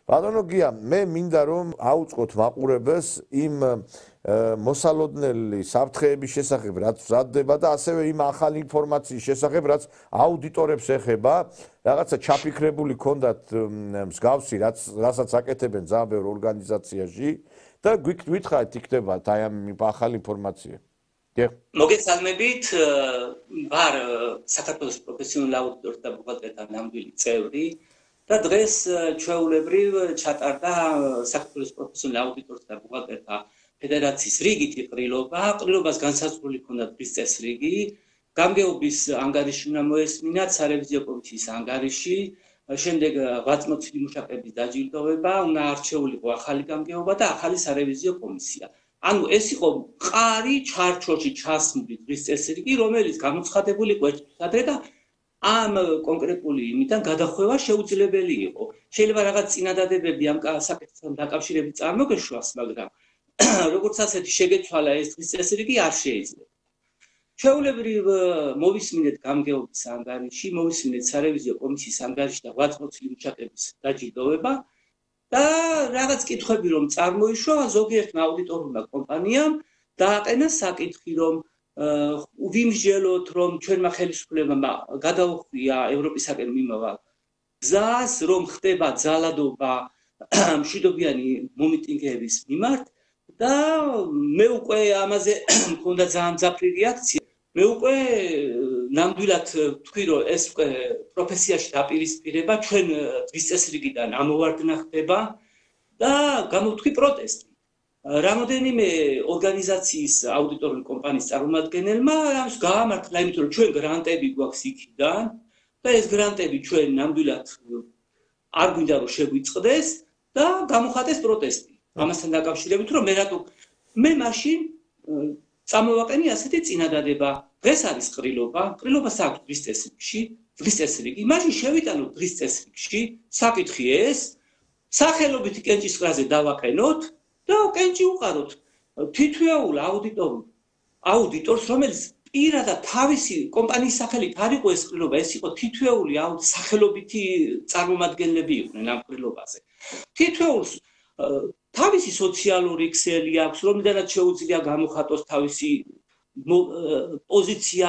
ბატონო გია მე მინდა რომ აუწყოთ მაყურებელს იმ მოსალოდნელი საფრთხეების შესახებ რაც მზადდება და ასევე იმ ახალი ინფორმაციის შესახებ რაც აუდიტორებს ეხება რაღაცა ჩაფიქრებული ქონდათ მსგავსი რასაც აკეთებენ ძალიან ბევრ ორგანიზაციაში და გვითხრათ იქნება აი ამ ახალი ინფორმაცია მოგესალმებით ვარ საქართველოს პროფესიონალ აუდიტორთა ბუღალტერთა ნამდვილი წევრი და დღეს ჩვეულებრივ ჩატარდა საქართველოს პროფესიონალ აუდიტორთა ბუღალტერთა ფედერაციის რიგითი ყრილობა, ყრილობას განსაზღვრული ჰქონდა დღის წესრიგი, გამგეობის ანგარიში უნდა მოესმინათ სარევიზიო კომისიის ანგარიში, შემდეგ ვაწმოცილი მუშაკების დაჯილდოვება, უნდა არჩეულიყო ახალი გამგეობა და ახალი სარევიზიო კომისია. ანუ ეს იყო მყარი ჩარჩოში ჩასმული დღის წესრიგი, რომელიც გამოცხადებული იყო ერთადრე და ამ კონკრეტული იმიდან გადახვევა შეუძლებელი იყო. შეიძლება რაღაც წინადადებები ამ საკითხთან დაკავშირებით წარმოგეშვას, მაგრამ როგორც ასეთი შეგეცვალა ეს დღის წესრიგი არ შეიძლება. ჩვეულებრივ მოვისმინეთ გამგეობის ანგარიში, მოვისმინეთ სარევიზიო კომისიის ანგარიში და ღვაწლმოცილი მუშაკების დაჯილდოვება და რაღაც კითხვები რომ წარმოიშვა ზოგიერთმა აუდიტორულმა კომპანიამ დააყენა საკითხი რომ ვიმსჯელოთ რომ ჩვენმა ხელისუფლებამ გადაუხვია ევროპისაკენ მიმავალ გზას რომ ხდება ძალადობა მშვიდობიანი მომიტინგეების მიმართ და მე უკვე ამაზე მქონდა ძალიან მძაფრი რეაქცია მე უკვე ნამდვილად თქვი რომ ეს უკვე პროფესიაში დაპირისპირება ჩვენ დღის წესრიგიდან ამოვარდნა ხდება და გამოვთქვი პროტესტი რამოდენიმე ორგანიზაციის აუდიტორული კომპანიის წარმომადგენელმა ამას გაამართლა იმიტომ რომ ჩვენ გრანტები გვაქვს იქიდან და ეს გრანტები ჩვენ ნამდვილად არ გვინდა რომ შეგვიწყდეს და გამოხატეს პროტესტი ამასთან დაკავშირებით რომ მე მაშინ წამოვაყენი ასეთი წინადადება დღეს არის ყრილობას აქვს დღის წესრიგი მაშინ შევიტანოთ დღის წესრიგში საკითხი ეს სახელობითი კენჭისყრაზე დავაყენოთ და კენჭი უყაროთ თითოეულ აუდიტორს რომელიც პირადად თავისი კომპანიის სახელით არ იყო ეს ყრილობა ეს იყო თითოეული სახელობითი წარმომადგენლები იყვნენ ამ ყრილობაზე თითოეულს თავისი სოციალური ქსელი აქვს რომლიდანაც შეუძლია გამოხატოს თავისი პოზიცია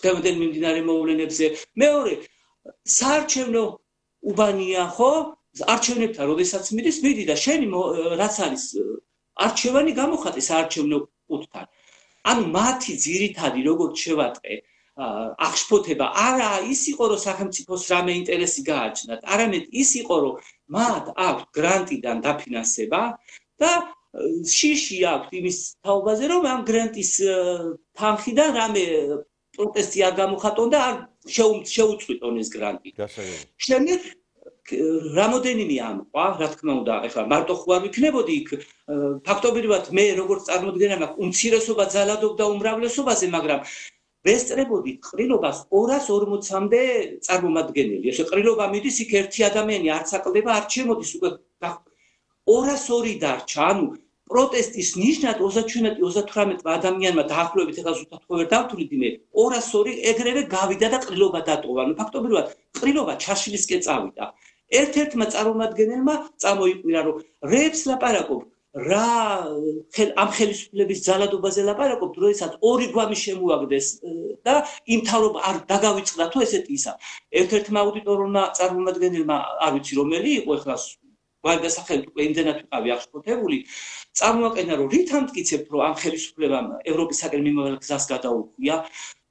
დღევანდელ მიმდინარე მოვლენებზე მეორე საარჩევნო უბანია ხო არჩევნებთან როდესაც მიდი და შენი რაც არის არჩევანი გამოხატე საარჩევნო ყუთთან ანუ მათი ძირითადი როგორც შევატყე აღშფოთება არა ის იყო რომ სახელმწიფოს რამე ინტერესი გააჩნდათ არამედ ის იყო რომ მათ აქვს გრანტიდან დაფინანსება და შიში აქვს იმის თაობაზე რომ ამ გრანტის თანხიდან რამე პროტესტი არ გამოხატონ და არ შეუწყვიტონ ეს გრანტი შემდეგ რამოდენიმე ამყვა რა თქმა უნდა ეხლა მარტო ხო არ ვიქნებოდი იქ ფაქტობრივად მე როგორც წარმოდგენა მაქვს უმცირესობა ძალადობდა უმრავლესობაზე მაგრამ ვესწრებოდი ყრილობას 240-მდე წარმომადგენელი ესე ყრილობა მიდის იქ ერთი ადამიანი არც აკლდება არ ჩემოდის უკვე 202 დარჩა ანუ პროტესტის ნიშნად 37-38 ადამიანმა დაახლოებით ეხლა ზუსტად ხო ვერ დავთვლით მე 202 ეგრევე გავიდა და ყრილობა დატოვა ანუ ფაქტობრივად ყრილობა ჩაშლისკენ წავიდა ერთ-ერთმა წარმომადგენელმა წამოიყვირა რომ რეებს ლაპარაკობ რა ამ ხელისუფლების ძალადობაზე ლაპარაკობ როდესაც ორი გვამი შემოაგდეს და იმთავრობა არ დაგავიწყდა თუ ესეთი ისა ერთ-ერთმა აუდიტორულმა წარმომადგენელმა არ ვიცი რომელი იყო ეხლა გვარი დასახელით უკვე იმდენად ვიყავი აღშფოთებული წარმოაყენა რომ რით ამტკიცებთ რომ ამ ხელისუფლებამ ევროპისაკენ მიმავალ გზას გადაუხვია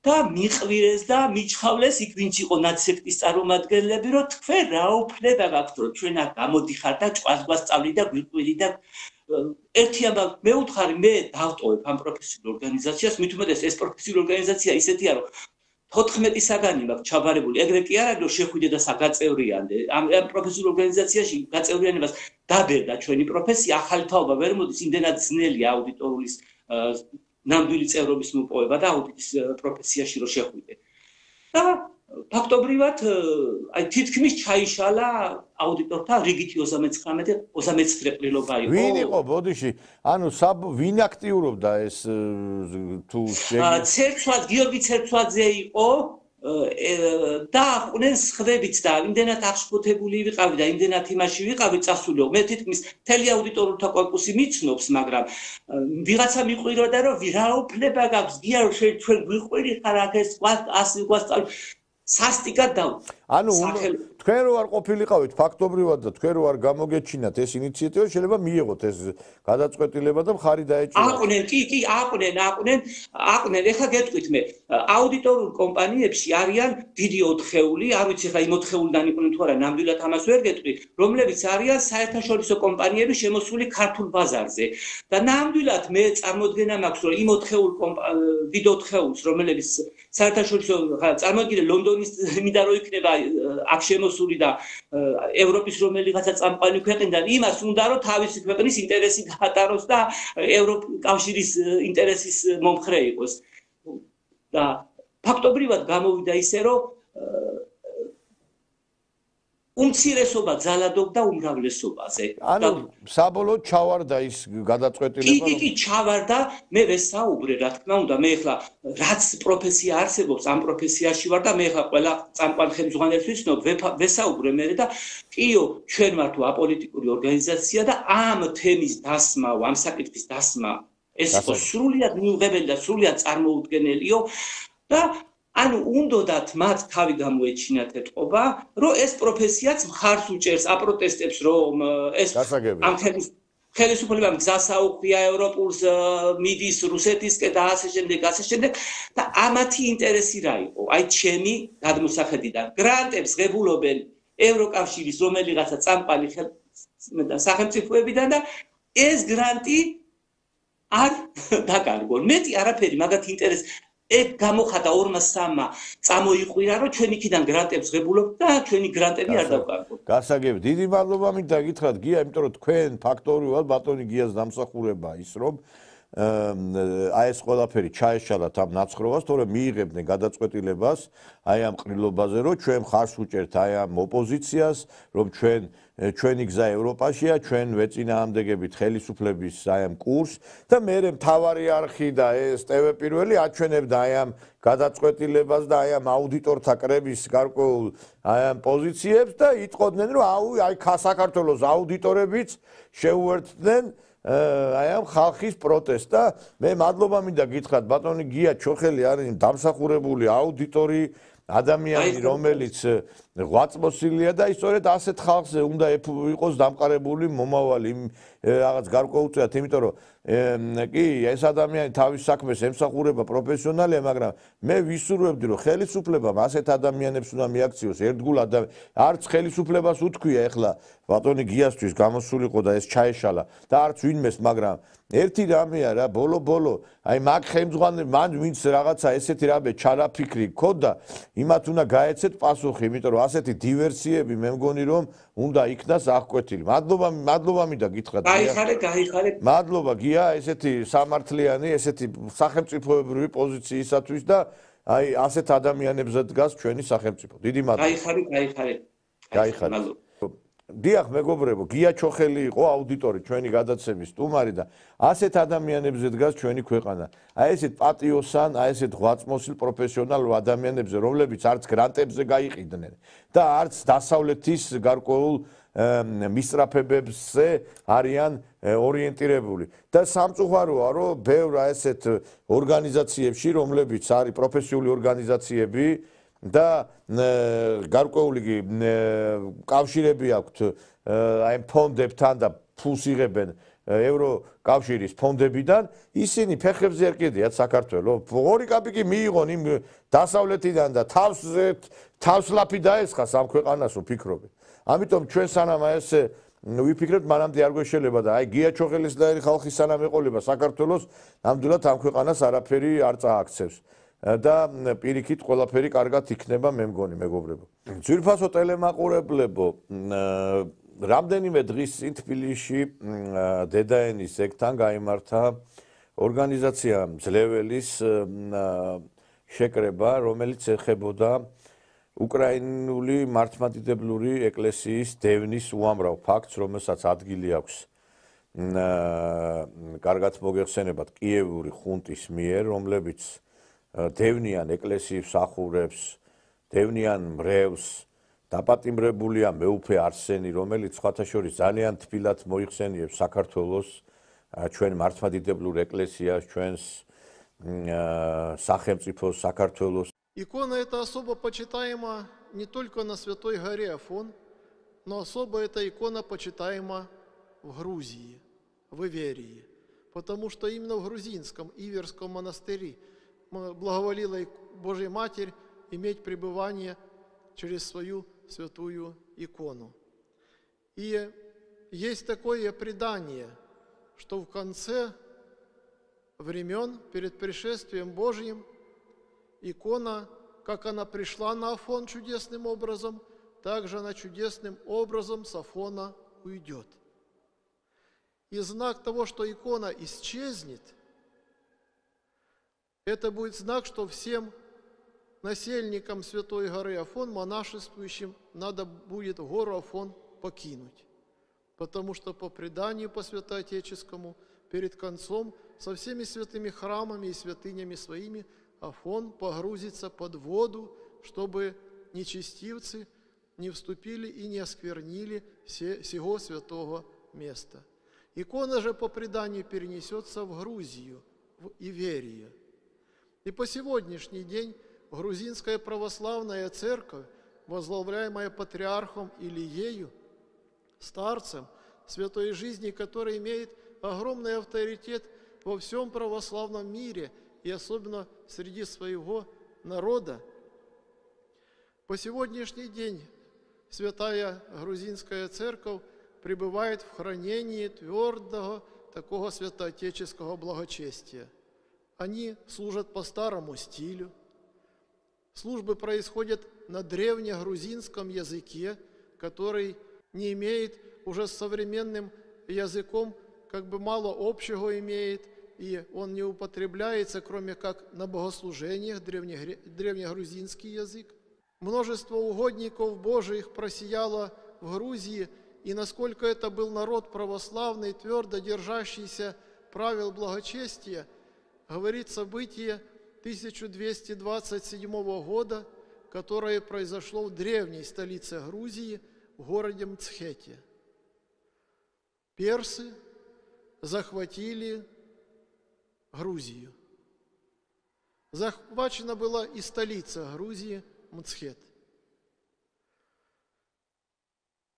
და მიყვირეს და მიჩხავლეს იქ ვინც იყო ნაცსექტის წარმომადგენლები რომ თქვენ რა უფლება გაქვთ რომ ჩვენ არ გამოდიხართ და ჭყას გვასწავლით და გვიყვირი და ერთი ამბავ მე უთხარი მე დავტოვებ ამ პროფესიულ ორგანიზაციას მით უმეტეს ეს პროფესიული ორგანიზაცია ისეთია რომ 14 საგანი მაქვს ჩაბარებული ეგრე კი არა რომ შეხვიდე და საგაწევრიანდე ამ პროფესიულ ორგანიზაციაში გაწევრიანებას დაბერდა ჩვენი პროფესია ახალი თაობა ვერ მოდის იმდენად ძნელია აუდიტორulis ნამდვილი წევრობის მოპოვება და აუდიტის პროფესიაში რო შეხვიდე და ფაქტობრივად აი თითქმის ჩაიშალა აუდიტორთა რიგითი 39 ყრილობა იყო ვინ იყო ბოდიში ანუ ვინ აქტიურობდა ეს თუ ცერცვად გიორგი ცერცვაძე იყო და ყვნენ სხვებიც და იმდენად აღშფოთებული ვიყავი და იმდენად იმაში ვიყავი წასულიო მე თითქმის მთელი აუდიტორთა კორპუსი მიცნობს მაგრამ ვიღაცა მიყვიროდა რომ რა უფლება გაქვს გია რომ ჩვენ გვიყვირი ხარ აქ ეს ასე გვასწავლ სასტიკად და ანუ თქვენ რო არ ყოფილიყავით ფაქტობრივად და თქვენ რო არ გამოგეჩინათ ეს ინიციატივა შეიძლება მიიღოთ ეს გადაწყვეტილება და მხარი დაეჭიროთ აყვნენ კი აყვნენ ეხლა გეტყვით მე აუდიტორულ კომპანიებში არიან დიდი 4-ეული არ ვიცი ეხლა იმ 4-ეულიდან იყვნენ თუ არა ნამდვილად ამას ვერ გეტყვი რომლებიც არიან საერთაშორისო კომპანიები შემოსული ქართულ ბაზარზე და ნამდვილად მე წარმოდგენა მაქვს რომ იმ 4-ეულ დიდ 4-ეულს რომლებიც საერთაშორისო წარმოდგინე ლონდონის მინდა რომ იქნება აქ შემოსული და ევროპის რომელიღაცა წამყვანი ქვეყნიდან იმას უნდა რომ თავისი ქვეყნის ინტერესი გაატაროს და ევროკავშირის ინტერესის მომხრე იყოს და ფაქტობრივად გამოვიდა ისე რომ უმცირესობა ძალადობდა უმრავლესობაზე. ანუ საბოლოოდ ჩავარდა ის გადაწყვეტილება. კი, ჩავარდა, მე ვესაუბრე, რა თქმა უნდა, მე ახლა რაც პროფესია არსებობს, ამ პროფესიაში ვარ და მე ახლა ყველა წამყვან ხელმძღვანელს ვიცნობ, ვესაუბრე მე და კიო, ჩვენ ვართ აპოლიტიკური ორგანიზაცია და ამ თემის დასმა, ამ საკითხის დასმა, ეს იყო სრულიად მიუღებელი და სრულიად წარმოუდგენელიო და ანუ უნდათ მათ თავი გამოეჩინათ ეთყობა, რომ ეს პროფესიაც მხარს უჭერს, აპროტესტებს, რომ ეს ამ ხელისუფლებამ გზას აუხია ევროპულს, მიდის რუსეთისკენ და ასე შემდეგ და ამათი ინტერესი რა იყო? აი ჩემი გადმოსახედიდან გრანტებს ღებულობენ ევროკავშირის რომელიღაცა წამყვანი სახელმწიფოებიდან და ეს გრანტი არ დაკარგონ. მეტი არაფერი მაგათ ინტერესი ეგ გამოხატა 2-3 წამოიყვირა რომ ჩვენ იქიდან გრანტებს ღებულობთ და ჩვენი გრანტები არ დავკარგოთ. გასაგები, დიდი მადლობა მინდა გითხრათ გია, იმიტომ რომ თქვენ ფაქტობრივად ბატონი გიას დამსახურება ის რომ აი ეს ყველაფერი ჩაეშალათ ამ ნაცხრობას, თორემ მიიღებდნენ გადაწყვეტილებას აი ამ ყრილობაზე, რომ ჩვენ ხარს უჭერთ აი ამ ოპოზიციას, რომ ჩვენი გზა ევროპაშია, ჩვენ ვეწინააღმდეგებით ხელისუფლების აი ამ კურსს და მერე მთავარი არხი და ეს TV პირველი აჩვენებდა აი ამ გადაწყვეტილებას და აი ამ აუდიტორთა კრების გარკვეულ აი ამ პოზიციებს და იტყოდნენ, რომ აი საქართველოს აუდიტორებიც შეუერთდნენ აი ამ ხალხის პროტესტს და მე მადლობა მინდა გითხრათ ბატონი გია ჩოხელი არის დამსახურებული აუდიტორი ადამიანი რომელიც ღვაწმოსილია და ისწორედ ასეთ ხალხზე უნდა იყოს დამყარებული მომავალი რაღაც გარკვეულწილად იმიტომ რომ კი ეს ადამიანი თავის საქმეს ემსახურება პროფესიონალია მაგრამ მე ვისურვებდი რომ ხელისუფლებამ ასეთ ადამიანებს უნდა მიაქციოს ერთგულად და არც ხელისუფლებას უთქვია ეხლა ბატონი გიასთვის გამოსულიყო და ეს ჩაეშალა და არც ვინმეს მაგრამ ერთი რამეა რა ბოლო აი მაგ ხელმძღვანელ მან ვინც რაღაცა ესეთი რამე ჩარაფიქრი ქონდა იმათ უნდა გაეცეთ პასუხი იმიტომ რომ ასეთი დივერსიები მე მგონი რომ უნდა იქნას აღკვეთილი მადლობა მინდა გითხრათ გაიხარე მადლობა გია ესეთი სამართლიანი ესეთი სახელმწიფოებრივი პოზიციისათვის და აი ასეთ ადამიანებზე დგას ჩვენი სახელმწიფო დიდი მადლობა გაიხარე დიახ მეგობრებო გია ჩოხელი იყო აუდიტორი ჩვენი გადაცემის სტუმარი და ასეთ ადამიანებზე დგას ჩვენი ქვეყანა აი ესეთ პატიოსან აი ესეთ ღვაწმოსილ პროფესიონალ ადამიანებზე რომლებიც არც გრანტებზე გაიყიდნენ და არც დასავლეთის გარკვეულ მისწრაფებებზე არიან ორიენტირებული და სამწუხაროა რომ ბევრ ესეთ ორგანიზაციებში რომლებიც არის პროფესიული ორგანიზაციები და გარკვეული კავშირები აქვთ აი ფონდებთან და ფულს იღებენ ევროკავშირის ფონდებიდან ისინი ფეხებზე არ კიდიათ საქართველოს ორი კაპიკი მიიღონ იმ დასავლეთიდან და თავს ლაფი დაესხას ამ ქვეყანას ვფიქრობ ამიტომ ჩვენ სანამ ეს ვიფიქრებთ მანამდე არ გვეშელება და აი გია ჩოხელის და ხალხის სანამ ეყოლება საქართველოს ნამდვილად ამ ქვეყანას არაფერი არ წააქცევს და პირიქით ყველაფერი კარგად იქნება მე მგონი მეგობრებო. ძვირფასო ტელემაყურებლებო, რამდენიმე დღის წინ თბილისში დედაენის ეგთან გაიმართა ორგანიზაცია მძლეველის შეკრება, რომელიც ეხებოდა უკრაინული მართლმადიდებლური ეკლესიის დევნის უამრავ ფაქტს, რომელსაც ადგილი აქვს კარგად მოგეხსენებათ კიევური ხუნტის მიერ, რომლებიც დევნიან ეკლესიებს ახურებს, დევნიან მრევლს, დაპატიმრებულია მეუფე არსენი, რომელიც სხვათა შორის ძალიან თბილად მოიხსენიებს საქართველოს, ჩვენ მართლმადიდებლურ ეკლესიას, ჩვენს სახელმწიფოს, საქართველოს. Икона эта особо почитаема не только на Святой горе Афон, но особо эта икона почитаема в Грузии, в Иверии, потому что именно в грузинском Иверском монастыре благоволила Божья Матерь иметь пребывание через свою святую икону. И есть такое предание, что в конце времен, перед пришествием Божьим, икона, как она пришла на Афон чудесным образом, также она чудесным образом с Афона уйдет. И знак того, что икона исчезнет, это будет знак, что всем насельникам Святой горы Афон, монашествующим, надо будет гору Афон покинуть. Потому что по преданию по святоотеческому, перед концом, со всеми святыми храмами и святынями своими, Афон погрузится под воду, чтобы нечестивцы не вступили и не осквернили сего святого места. Икона же по преданию перенесется в Грузию, в Иверию. И по сегодняшний день грузинская православная церковь, возглавляемая патриархом Илиею, старцем святой жизни, который имеет огромный авторитет во всем православном мире и особенно среди своего народа, по сегодняшний день святая грузинская церковь пребывает в хранении твердого такого святоотеческого благочестия. Они служат по старому стилю. Службы происходят на древнегрузинском языке, который не имеет уже с современным языком, как бы мало общего имеет, и он не употребляется, кроме как на богослужениях, древнегрузинский язык. Множество угодников Божиих просияло в Грузии, и насколько это был народ православный, твердо держащийся правил благочестия, говорит событие 1227 года, которое произошло в древней столице Грузии, в городе Мцхете. Персы захватили Грузию. Захвачена была и столица Грузии, Мцхет.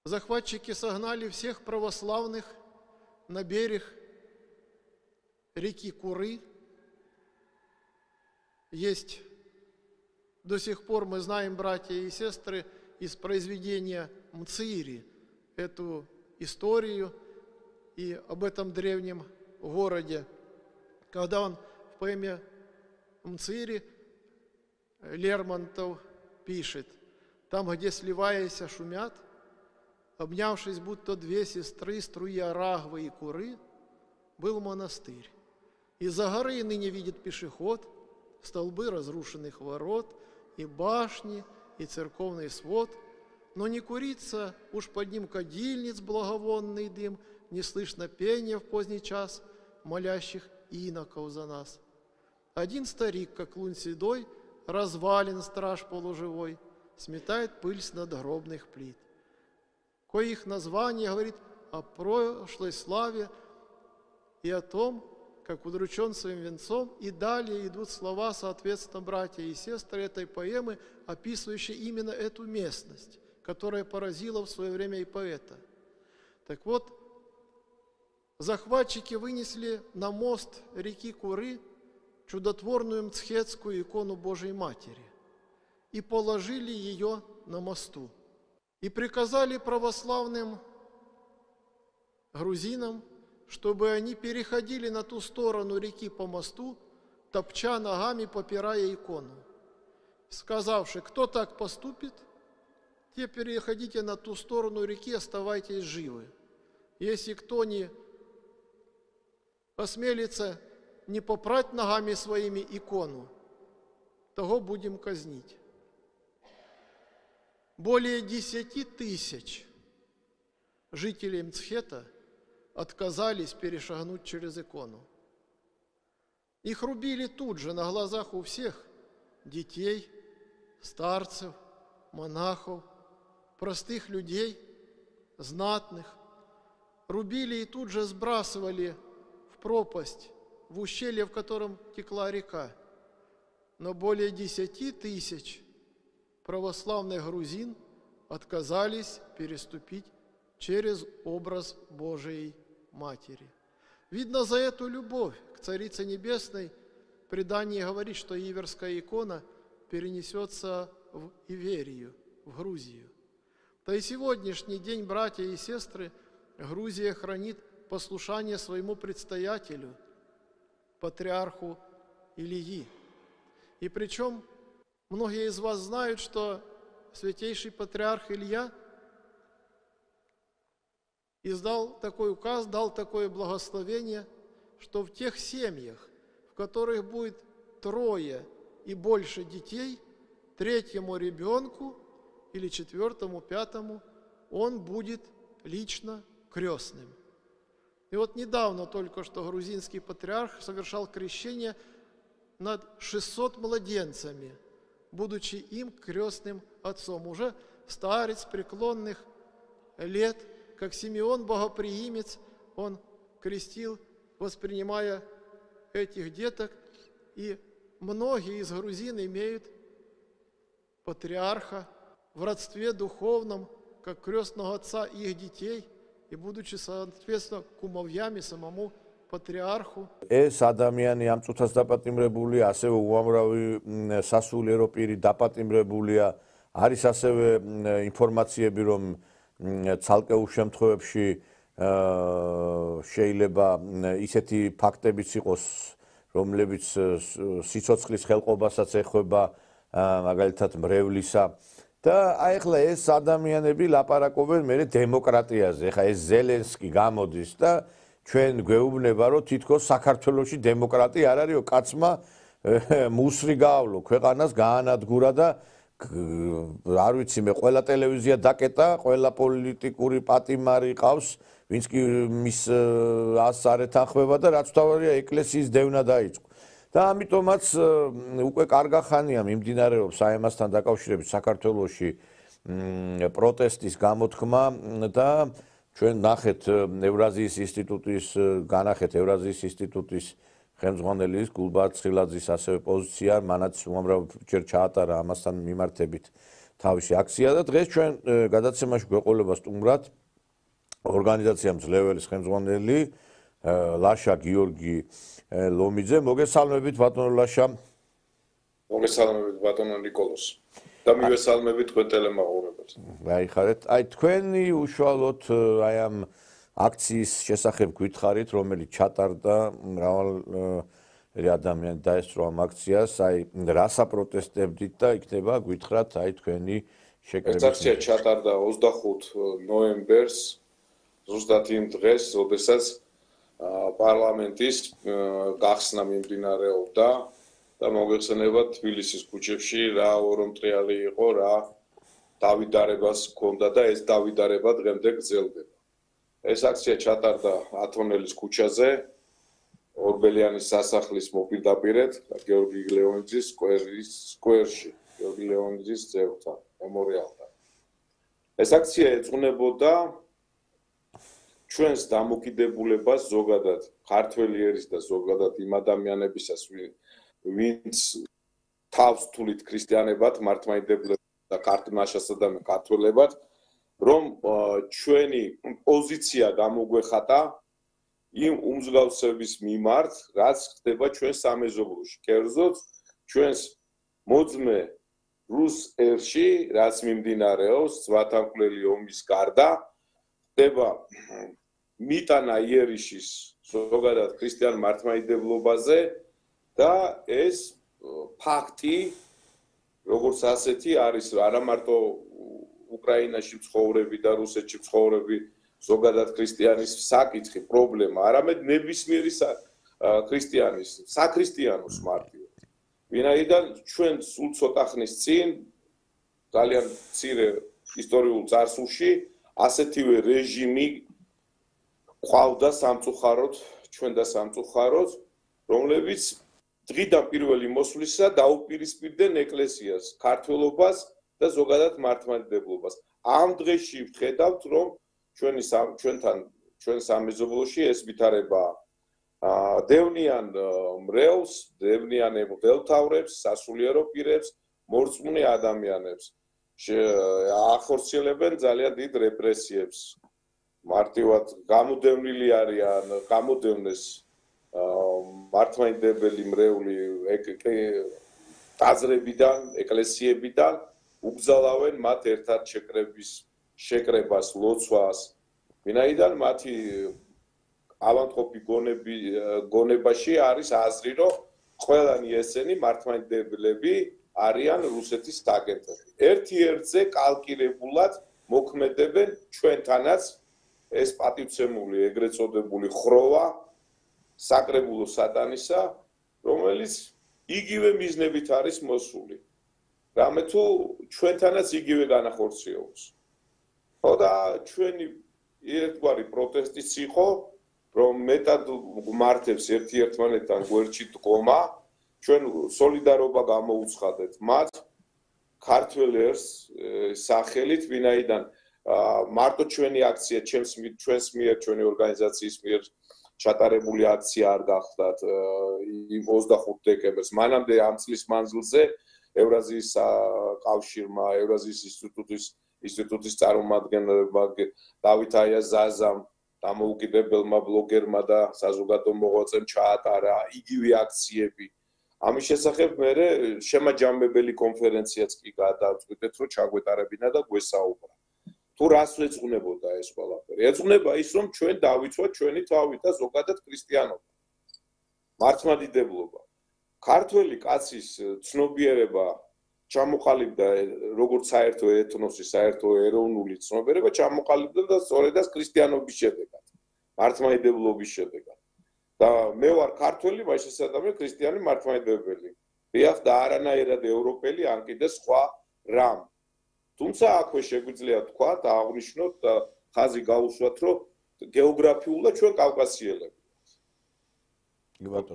Захватчики согнали всех православных на берег реки Куры. Есть до сих пор, мы знаем, братья и сестры, из произведения Мцири эту историю и об этом древнем городе. Когда он в поэме Мцири Лермонтов пишет: «Там, где сливаясь шумят, обнявшись, будто две сестры, струя Рагвы и Куры, был монастырь. Из-за горы ныне видит пешеход столбы разрушенных ворот, и башни, и церковный свод, но не курится уж под ним кадильниц благовонный дым, не слышно пения в поздний час молящих иноков за нас. Один старик, как лунь седой, развален страж полуживой, сметает пыль с надгробных плит. Коих название говорит о прошлой славе и о том, как удручен своим венцом, и далее идут слова, соответственно, братья и сестры этой поэмы, описывающие именно эту местность, которая поразила в свое время и поэта. Так вот, захватчики вынесли на мост реки Куры чудотворную мцхетскую икону Божией Матери и положили ее на мосту. И приказали православным грузинам, чтобы они переходили на ту сторону реки по мосту, топча ногами, попирая икону, сказавши: кто так поступит, те переходите на ту сторону реки, оставайтесь живы. Если кто не осмелится не попрать ногами своими икону, того будем казнить. Более 10 тысяч жителей Мцхета отказались перешагнуть через икону. Их рубили тут же, на глазах у всех: детей, старцев, монахов, простых людей, знатных. Рубили и тут же сбрасывали в пропасть, в ущелье, в котором текла река. Но более 10 тысяч православных грузин отказались переступить через образ Божией Матери. Видно, за эту любовь к Царице Небесной предание говорит, что иверская икона перенесется в Иверию, в Грузию. Да и сегодняшний день, братья и сестры, Грузия хранит послушание своему предстоятелю, патриарху Илии. И причем многие из вас знают, что святейший патриарх Илья издал такой указ, дал такое благословение, что в тех семьях, в которых будет 3 и больше детей, третьему ребенку или четвертому, пятому он будет лично крестным. И вот недавно только что грузинский патриарх совершал крещение над 600 младенцами, будучи им крестным отцом. Уже старец преклонных лет, как Симеон Богоприимец, он крестил, воспринимая этих деток, и многие из грузин имеют патриарха в родстве духовном, как крестного отца их детей, и будучи, соответственно, кумовьями самому патриарху. ეს ადამიანი ამ წუთას დაპატიმრებულია, ასევე უამრავი სასულიერო პირი დაპატიმრებულია. არის ასევე ინფორმაციები, რომ ცალკეულ შემთხვევებში შეიძლება ისეთი ფაქტებიც იყოს, რომლებიც სიცოცხლის ხელყოფასაც ეხება, მაგალითად მრევლისა. და აი ახლა ეს ადამიანები ლაპარაკობენ მე დემოკრატიაზე. ახლა ეს ზელენსკი გამოდის და ჩვენ გვეუბნება, რომ თითქოს საქართველოში დემოკრატია არ არისო, კაცმა მუსრი გაავლო, ქვეყანას გაანადგურა და არ ვიცი მე, ყველა ტელევიზია დაკეტა, ყველა პოლიტიკური პატიმარი ყავს, ვინც კი მის ას არ ეთანხმება და რაც თავარია ეკლესიის დევნა დაიწყო. და ამიტომაც უკვე კარგა ხანია მიმდინარეობს აი ამასთან დაკავშირებით საქართველოში პროტესტის გამოთქმა და ჩვენ ნახეთ ევრაზიის ინსტიტუტის ხელმძღვანელის გულბართ ცხილაძის ასევე პოზიცია, მანაც უამრავჯერ ჩაატარა ამასთან მიმართებით თავისი აქცია და დღეს ჩვენ გადაცემაში გვეყოლება სტუმრად ორგანიზაცია მძლეველის ხელმძღვანელი ლაშა გიორგი ლომიძე. მოგესალმებით ბატონო ლაშა. მოგესალმებით ბატონო ნიკოლოს. და მივესალმებით თქვენ ტელემაყურებელს. გაიხარეთ. აი თქვენი უშუალოდ აი ამ აქციის შესახებ გითხარით, რომელიც ჩატარდა მრავალი ადამიანი დაესწრო ამ აქციას, აი რა საპროტესტებდით და იქნება გითხრათ აი თქვენი შეკრება. ეს აქცია ჩატარდა 25 ნოემბერს, ზუსტად იმ დღეს, როდესაც პარლამენტის გახსნა მიმდინარეობდა და მოგეხსენებათ თბილისის ქუჩებში რა ორომტრიალი იყო, რა დავიდარებას ჰქონდა და ეს დავიდარება დღემდე გრძელდება. ეს აქცია ჩატარდა ათონელის ქუჩაზე, ორბელიანის სასახლის მოპირდაპირედ, გიორგი ლეონიძის სკვერში, გიორგი ლეონიძის ძეგლთან, მემორიალთან. ეს აქცია ეძღვნებოდა ჩვენს დამოკიდებულებას ზოგადად ქართველი ერის და ზოგადად იმ ადამიანებისას, ვინც თავს თulit ქრისტიანებად, მართლმადიდებლებად და ქართლმაშასა და ქართველებად, რომ ჩვენი პოზიცია გამოგვეხატა იმ უმსგავსების მიმართ, რაც ხდება ჩვენ სამეზობლოში. კერძოდ ჩვენს მოძმე რუს ერში, რაც მიმდინარეობს ძვათამკვლელი ომის გარდა, ხდება მიტანა იერიშის ზოგადად ქრისტიან მართლმადიდებლობაზე და ეს ფაქტი როგორც ასეთი არის არა მარტო უკრაინაში მცხოვრები და რუსეთში მცხოვრები ზოგადად ქრისტიანის საკითხი, პრობლემა, არამედ ნებისმიერი ქრისტიანის, საქრისტიანოს მარტივად. ვინაიდან ჩვენ სულ ცოტა ხნის წინ ძალიან მცირე ისტორიულ წარსულში ასეთივე რეჟიმი ყავდა სამწუხაროდ, ჩვენ და სამწუხაროდ, რომლებიც დღიდან პირველი მოსვლისა დაუპირისპირდნენ ეკლესიას, ქართველობას და ზოგადად მართლმადიდებლობას. ამ დღეში ვხედავთ, რომ ჩვენ სამეზობლოში ეს ვითარება დევნიან მრევლს, დევნიან მღვდელმთავრებს, სასულიერო პირებს, მორწმუნე ადამიანებს. ახორციელებენ ძალიან დიდ რეპრესიებს. მარტივად გამოდევნილი არიან, გამოდევნეს მართლმადიდებელი მრევლი ტაძრებიდან, ეკლესიებიდან, უგზალავენ მათ ერთად შეკრებას, ლოცვას. ვინაიდან მათი ავანტყოფი გონებაში არის აზრი, რომ ყველანი ესენი მართლმადიდებლები არიან რუსეთის აგენტები. ერთ-ერთზე კალკილებულად მოქმედებენ ჩვენთანაც ეს პატივცემული ეგრეთ წოდებული ხროვა საკრებულო სატანისა, რომელიც იგივე მიზნებით არის მოსული. რამე თუ ჩვენთანაც იგივე განახორციელოს. ხო და ჩვენი ერთგვარი პროტესტიც იყო, რომ მეტად მართებს ერთმანეთთან გვერდში დგომა, ჩვენ სოლიდარობა გამოუცხადეთ მათ ქართველებს სახელით, ვინაიდან მარტო ჩვენი აქცია ჩვენს მიერ, ჩვენი ორგანიზაციის მიერ ჩატარებული აქცია არ გახლდათ იმ 25 დეკემბერს. მანამდე ამ წლის მანძილზე ევრაზიის კავშირმა, ევრაზიის ინსტიტუტის წარმომადგენლებმა, დავით აიაზაზამ, დამოუკიდებელმა ბლოგერმა და საზოგადო მოღვაწემ ჩაატარა იგივე აქციები. ამის შესახებ მე შემაჯამებელი კონფერენციაც კი გადავწყვიტეთ, რომ ჩაგვეტარებინა და გვესაუბრა. თუ რას ეძღვნებოდა ეს ყველაფერი? ეძღვნება ის, რომ ჩვენ დავიცვათ ჩვენი თავი და ზოგადად ქრისტიანობა. მართლმადიდებლობა. ქართველი კაცის ცნობიერება ჩამოყალიბდა როგორც საერთო ეთნოსი, საერთო ეროვნული ცნობიერება ჩამოყალიბდა და სწორედაც ქრისტიანობის შედეგად, მართლმადიდებლობის შედეგად. და მე ვარ ქართველი, მაშინ სადამე ქრისტიანი მართლმადიდებელი. დიახ და არანაირად ევროპელი ან კიდე სხვა რამ. თუმცა აქვე შეგვიძლია თქვა და აღნიშნოთ და ხაზი გაუსვათ, რომ გეოგრაფიულად ჩვენ კავკასიელები.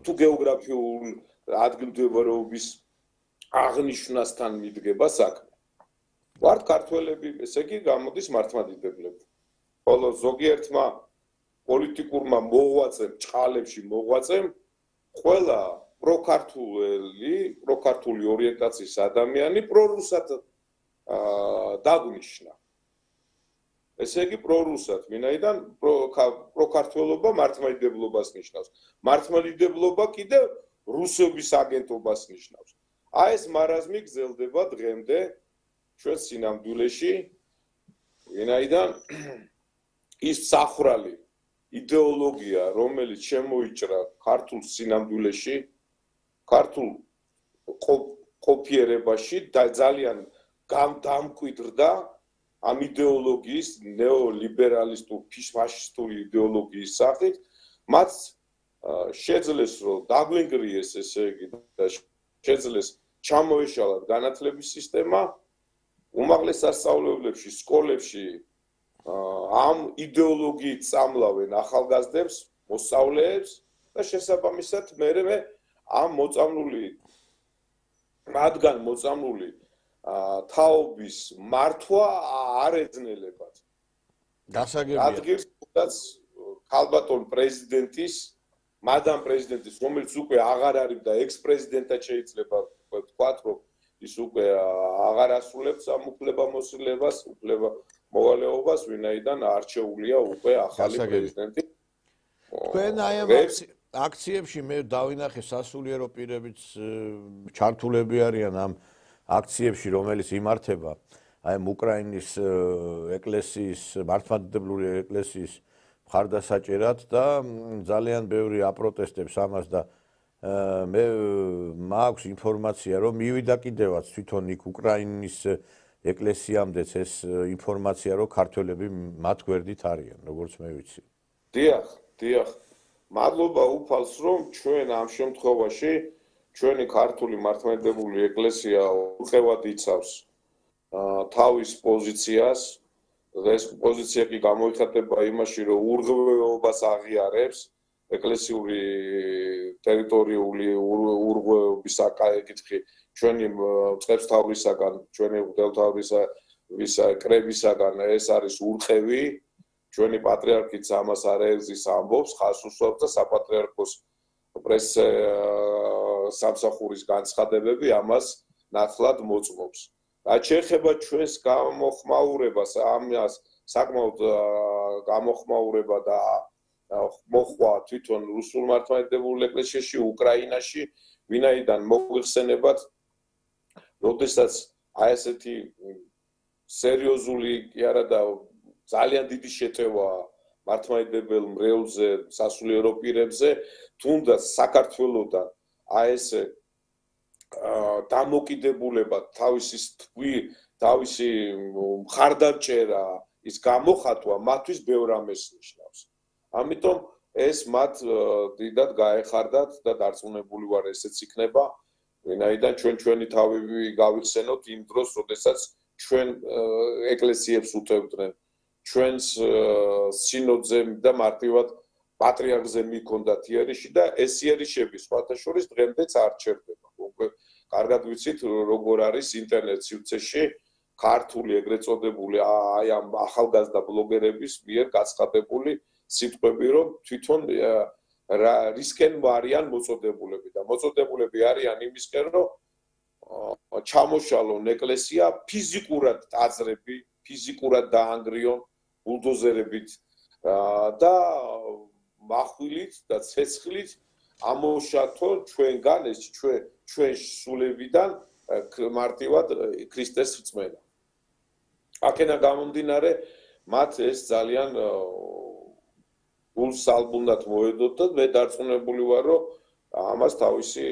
თუ გეოგრაფიულ ადგილმდებარეობის აღნიშვნასთან მიდგება საქმე. ვართ ქართველები, ესე იგი გამოდის მართლმადიდებლები. ხოლო ზოგიერთმა პოლიტიკურმა მოღვაწემ, ჭყალებში მოღვაწემ, ყველა პროქართული ორიენტაციის ადამიანი პრორუსად დაგნიშნა. ესე იგი პრორუსად, ვინაიდან პროქართველობა მართლმადიდებლობას ნიშნავს. მართლმადიდებლობა კიდევ რუსების აგენტობას ნიშნავს. აი ეს მარაზმი გრძელდება დღემდე ჩვენ სინამდვილეში, ვინაიდან ის მსახრალი იდეოლოგია, რომელიც შემოიჭრა ქართულ სინამდვილეში, ქართულ ყოფიერებაში და ძალიან დამკვიდრდა ამ იდეოლოგიის ნეოლიბერალისტურ ფაშისტური იდეოლოგიის სახით, მათ შეძლეს რომ დაგვინგრიეს, ესე იგი და შეძლეს ჩამოეშალათ განათლების სისტემა, უმაღლეს სასწავლებლებში, სკოლებში ამ იდეოლოგიით წამლავენ ახალგაზრდებს, მოსწავლეებს და შესაბამისად მე ამ მათგან მოწამლული თაობის მართვა არ ეძნელებათ. გასაგებია. ადგილს ქალბატონ პრეზიდენტის, მადამ პრეზიდენტის, რომელიც უკვე აღარ არის და ექს-პრეზიდენტად შეიძლება ვთქვათ, რომ ის უკვე აღარ ასრულებს ამ უფლებამოსილებას, მოვალეობას, ვინაიდან არჩეულია უკვე ახალი პრეზიდენტი. თქვენ აი ამ აქციებში მე დავინახე სასულიერო პირებიც ჩართულები არიან ამ აქციებში, რომელიც იმართება აი უკრაინის ეკლესიის, მართლმადიდებლური ეკლესიის მხარდასაჭერად და ძალიან ბევრი აპროტესტებს ამას და მე მაქვს ინფორმაცია, რომ მივიდა კიდევაც თვითონ იქ უკრაინის ეკლესიამდეც ეს ინფორმაცია, რომ ქართველები მათ გვერდით არიან, როგორც მე ვიცი. დიახ. მადლობა უფალს, რომ ჩვენ ამ შემთხვევაში ჩვენი ქართული მართლმადიდებლური ეკლესია უწევად იცავს თავის პოზიციას. ეს პოზიცია კი გამოიხატება იმაში, რომ ურღვევობას აღიარებს ეკლესიური ტერიტორიული ურღვევების საკითხი ჩვენი წყებსთავრისაგან, ჩვენი მღვდელმთავრის კრებისაგან ეს არის ურყევი. ჩვენი პატრიარქიც ამას არაერთხელ ამბობს, ხაზს უსვამს და საპატრიარქოს სამსახურის განცხადებები ამას ნათლად მოწმობს. რაც შეეხება ჩვენს გამოხმაურებას, ამას საკმაოდ გამოხმაურება და მოხვა თვითონ რუსულ მართლმადიდებლურ ეკლესიაში, უკრაინაში, ვინაიდან მოიხსენებათ, როდესაც აი ესეთი სერიოზული კი არა და ძალიან დიდი შეტევა მართლმადიდებელ მრევლზე, სასულიერო პირებზე, თუნდაც საქართველოსთან აი ესე დამოკიდებულება, თავისი მხარდამჭერა, ის გამოხატვა მათთვის ბევრ ამას ნიშნავს. ამიტომ ეს მათ დიდად გაეხარდათ და დარწმუნებული ვარ ესეც იქნება, ვინაიდან ჩვენი თავი გავიხსენოთ იმ დროს, როდესაც ჩვენ ეკლესიებს უტევდნენ, ჩვენს სინოდზე და მარტივად პატრიარქზე მიქონდათ იერიში და ეს იერიშები სხვათა შორის დღემდეც არ ჩერდება. კარგად ვიცით, როგორ არის ინტერნეტ სივრცეში ქართული ეგრეთ წოდებული აი ამ ახალგაზრდა ბლოგერების მიერ გაცხადებული სიტყვები, რომ თვითონ რისკენ არიან მოწოდებულები და მოწოდებულები არიან იმისკენ, რომ ჩამოშალონ ეკლესია ფიზიკურად ტაძრები, ფიზიკურად დაანგრიონ ბულდოზერებით და მახვილით და ცეცხლით ამოშათონ ჩვენგან ეს ჩვენ სულებიდან მარტივად ქრისტეს რწმენა. აქედან გამომდინარე, მათ ეს ძალიან გულსალბუნად მოედოთ და მე დარწმუნებული ვარ, რომ ამას თავისი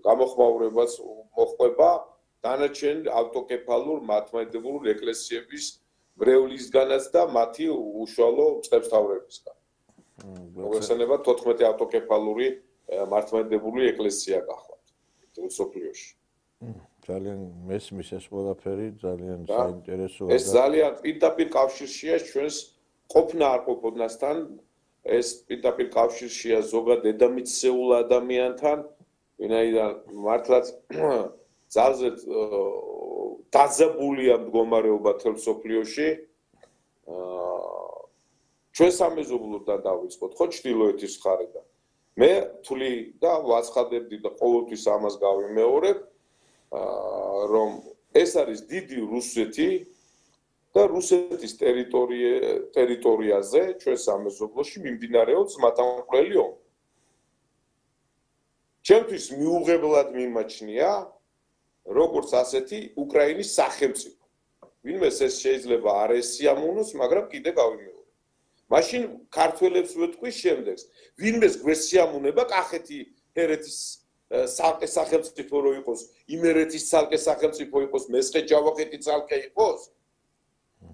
გამოხმაურებაც მოხდება დანარჩენ ავტოკეფალურ მართლმადიდებლურ ეკლესიების მრევლისგანაც და მათი უშუალო წევრთავრებისგან. მოგესალმება 14 ავტოკეფალური მართლმადიდებლური ეკლესია გახლავთ მსოფლიოში. ძალიან მესმის ეს ყველაფერი, ძალიან საინტერესოა. ეს ძალიან პირდაპირ კავშირშია ჩვენს ყოფნა არ ყოფნასთან, ეს პირდაპირ კავშირშია ზოგად დედამიწისეულ ადამიანთან, ვინაიდან მართლაც ძალზე დაძაბულია მდგომარეობა თელ მსოფლიოში. ჩვენ სამეზობლოდან დავიწყოთ, ხო, ჩრდილოეთის მხარედან. მე თვლი და ვაცხადებდი და ყოველთვის ამას გავიმეორებ, რომ ეს არის დიდი რუსეთი და რუსეთის ტერიტორიაზე ჩვენ სამეზობლოში მიმდინარეობს მათამკვლელი ომი. ჩემთვის მიუღებლად მიმაჩნია როგორც ასეთი უკრაინის სახელმწიფო. ვინმეს ეს შეიძლება არ ესიამოვნოს, მაგრამ კიდე გავიმეორებ. მაშინ ქართველებს ვეთქვი შემდეგს, ვინმეს გვესიამუნება კახეთი ჰერეთის ცალკე სახელმწიფო რო იყოს, იმერეთის ცალკე სახელმწიფო იყოს, მესხეთ ჯავახეთი ცალკე იყოს,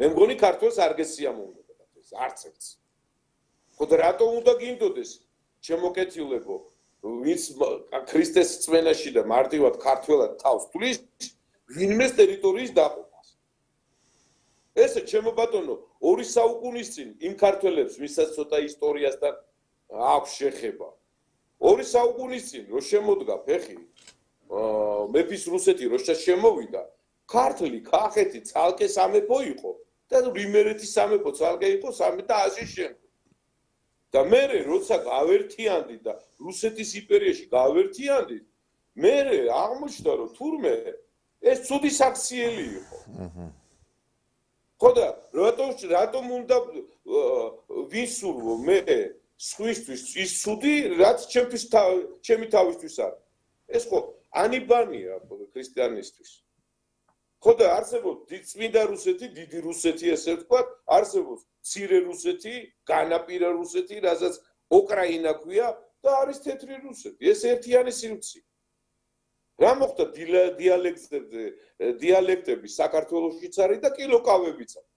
მე მგონი ქართველს არ გესიამოვნებოდა ეს არც ერთს. ხო და რატომ უნდა გინდოდეს შემოკეთილებო, ვინც ქრისტეს რწმენაში და მარტივად ქართველად თავს თulis, ვინმეს ტერიტორიის დაყოფას. ესე ჩემო ბატონო, 2 საუკუნის წინ იმ ქართველებს, ვისაც ცოტა ისტორიასთან აქვს შეხება, 2 საუკუნის წინ რო შემოდგა ფეხი მეფის რუსეთი რო შემოვიდა, ქართლი, კახეთი ცალკე სამეფო იყო და იმერეთის სამეფო ცალკე იყო და ასე შემდეგ. და მე როცა გავერთიანდით და რუსეთის იმპერიაში გავერთიანდით, მე აღმოჩნდა რომ თურმე ეს ცუდი საქციელი იყო. ხო და რატომ უნდა ვისურვო მე სხვისთვის ის ცუდი, რაც ჩემი თავისთვის არის. ეს ხო ანიბანია ქრისტიანისთვის. ხო და არსებობს წმინდა რუსეთი, დიდი რუსეთი ესე ვთქვათ, არსებობს მცირე რუსეთი, განაპირა რუსეთი, რასაც უკრაინა ქვია და არის თეთრი რუსეთი. ეს ერთიანი სივრცე. რა მოხდა დიალექტები საქართველოშიც არის და კილოკავებიც არის.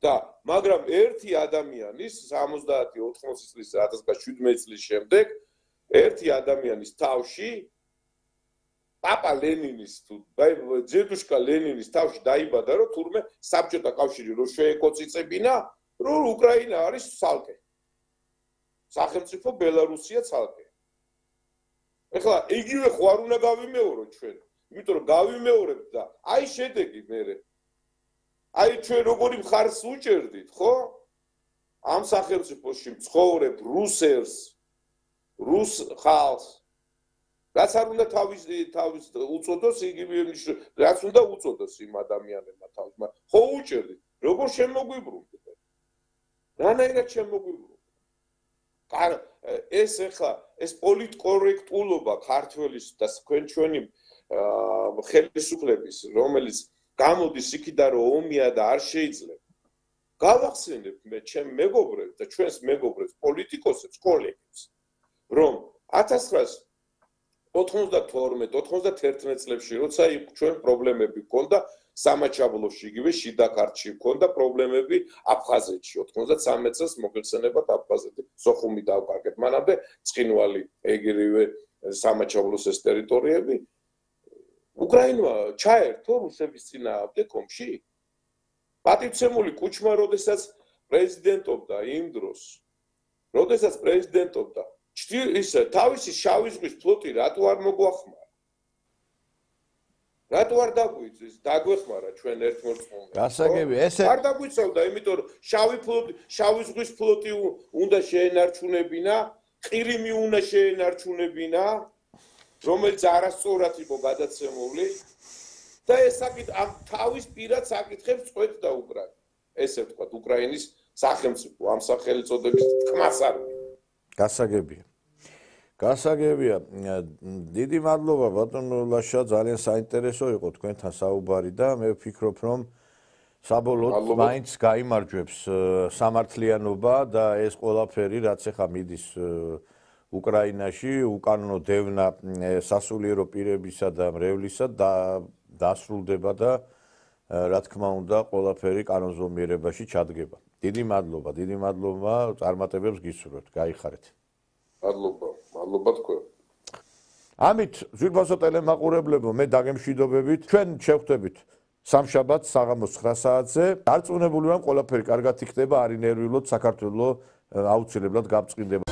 და მაგრამ ერთი ადამიანის 70-80 წლის 17 წლის შემდეგ ერთი ადამიანის თავში პაპა ლენინის თუ ძედუშკა ლენინის თავში დაიბადა რომ თურმე საბჭოთა კავშირი რო შეეკოწიწებინა რომ უკრაინა არის ცალკე სახელმწიფო ბელარუსია ცალკე. ეხლა იგივე ხო არ უნდა გავიმეოროთ ჩვენ, იმიტომ რომ გავიმეორებთ და აი შედეგი მერე აი ჩვენ როგორი მხარს უჭერდით, ხო? ამ სახელმწიფოში მცხოვრებ რუსებს, რუს ხალხს, რაც არ უნდა თავის უწოდოს, იგივე რაც უნდა უწოდოს იმ ადამიანებმა თავის, მაგრამ ხო უჭერდით, როგორ შემოგვიბრუნდით? რანაირად შემოგვიბრუნდით? ეს ეხლა ეს პოლიტკორექტულობა ქართველის და ჩვენი ხელისუფლების, რომელიც გამოდის იქიდან რომ ომია და არ შეიძლება. გავახსენებ მე ჩემ მეგობრებს და ჩვენს მეგობრებს პოლიტიკოსებს, კოლეგებს, რომ 1992-91 წლებში როცა ჩვენ პრობლემები გქონდა სამაჩაბლოში, იგივე შიდა ქართლში გქონდა პრობლემები აფხაზეთში 93 წელს მოგეხსენებათ აფხაზეთი სოხუმი დავკარგეთ მანამდე ცხინვალი ეგრევე სამაჩაბლოს ეს ტერიტორიები უკრაინმა ჩაერთო რუსების წინააღმდეგ ომში? პატივცემული კუჩმა, როდესაც პრეზიდენტობდა იმ დროს, როდესაც პრეზიდენტობდა, თავისი შავი ზღვის ფლოტი რატო არ მოგვახმარა? რატო არ დაგვეხმარა ჩვენ ერთმორწმუნე? გასაგები, ესე არ დაგვიცავდა, იმიტომ რომ შავი ზღვის ფლოტი უნდა შეენარჩუნებინა, ყირიმი უნდა შეენარჩუნებინა, რომელიც არასწორად იყო გადაცემული და ეს ამ თავის პირად საკითხებს წყვეტდა უკრაინა. ესე ვთქვათ, უკრაინის სახელმწიფო ამ სახელწოდების თქმას არ გასაგებია. გასაგებია, დიდი მადლობა ბატონო ლაშა, ძალიან საინტერესო იყო თქვენთან საუბარი და მე ვფიქრობ, რომ საბოლოოდ მაინც გაიმარჯვებს სამართლიანობა და ეს ყველაფერი, რაც ახლა მიდის უკრაინაში, უკანონო დევნა სასულიერო პირებისა და მრევლისა დასრულდება და რა თქმა უნდა, ყველაფერი კანონზომიერებაში ჩადგება. დიდი მადლობა, წარმატებებს გისურვებთ, გაიხარეთ. მადლობა თქვენ. ამით ძვირფასო ტელემაყურებლებო, მე დაგემშვიდობებით, ჩვენ შევხვდებით სამშაბათს საღამოს 9 საათზე. დარწმუნებული ვარ, ყველაფერი კარგად იქნება, არ ინერვიულოთ, საქართველო აუცილებლად გაბწყინდება.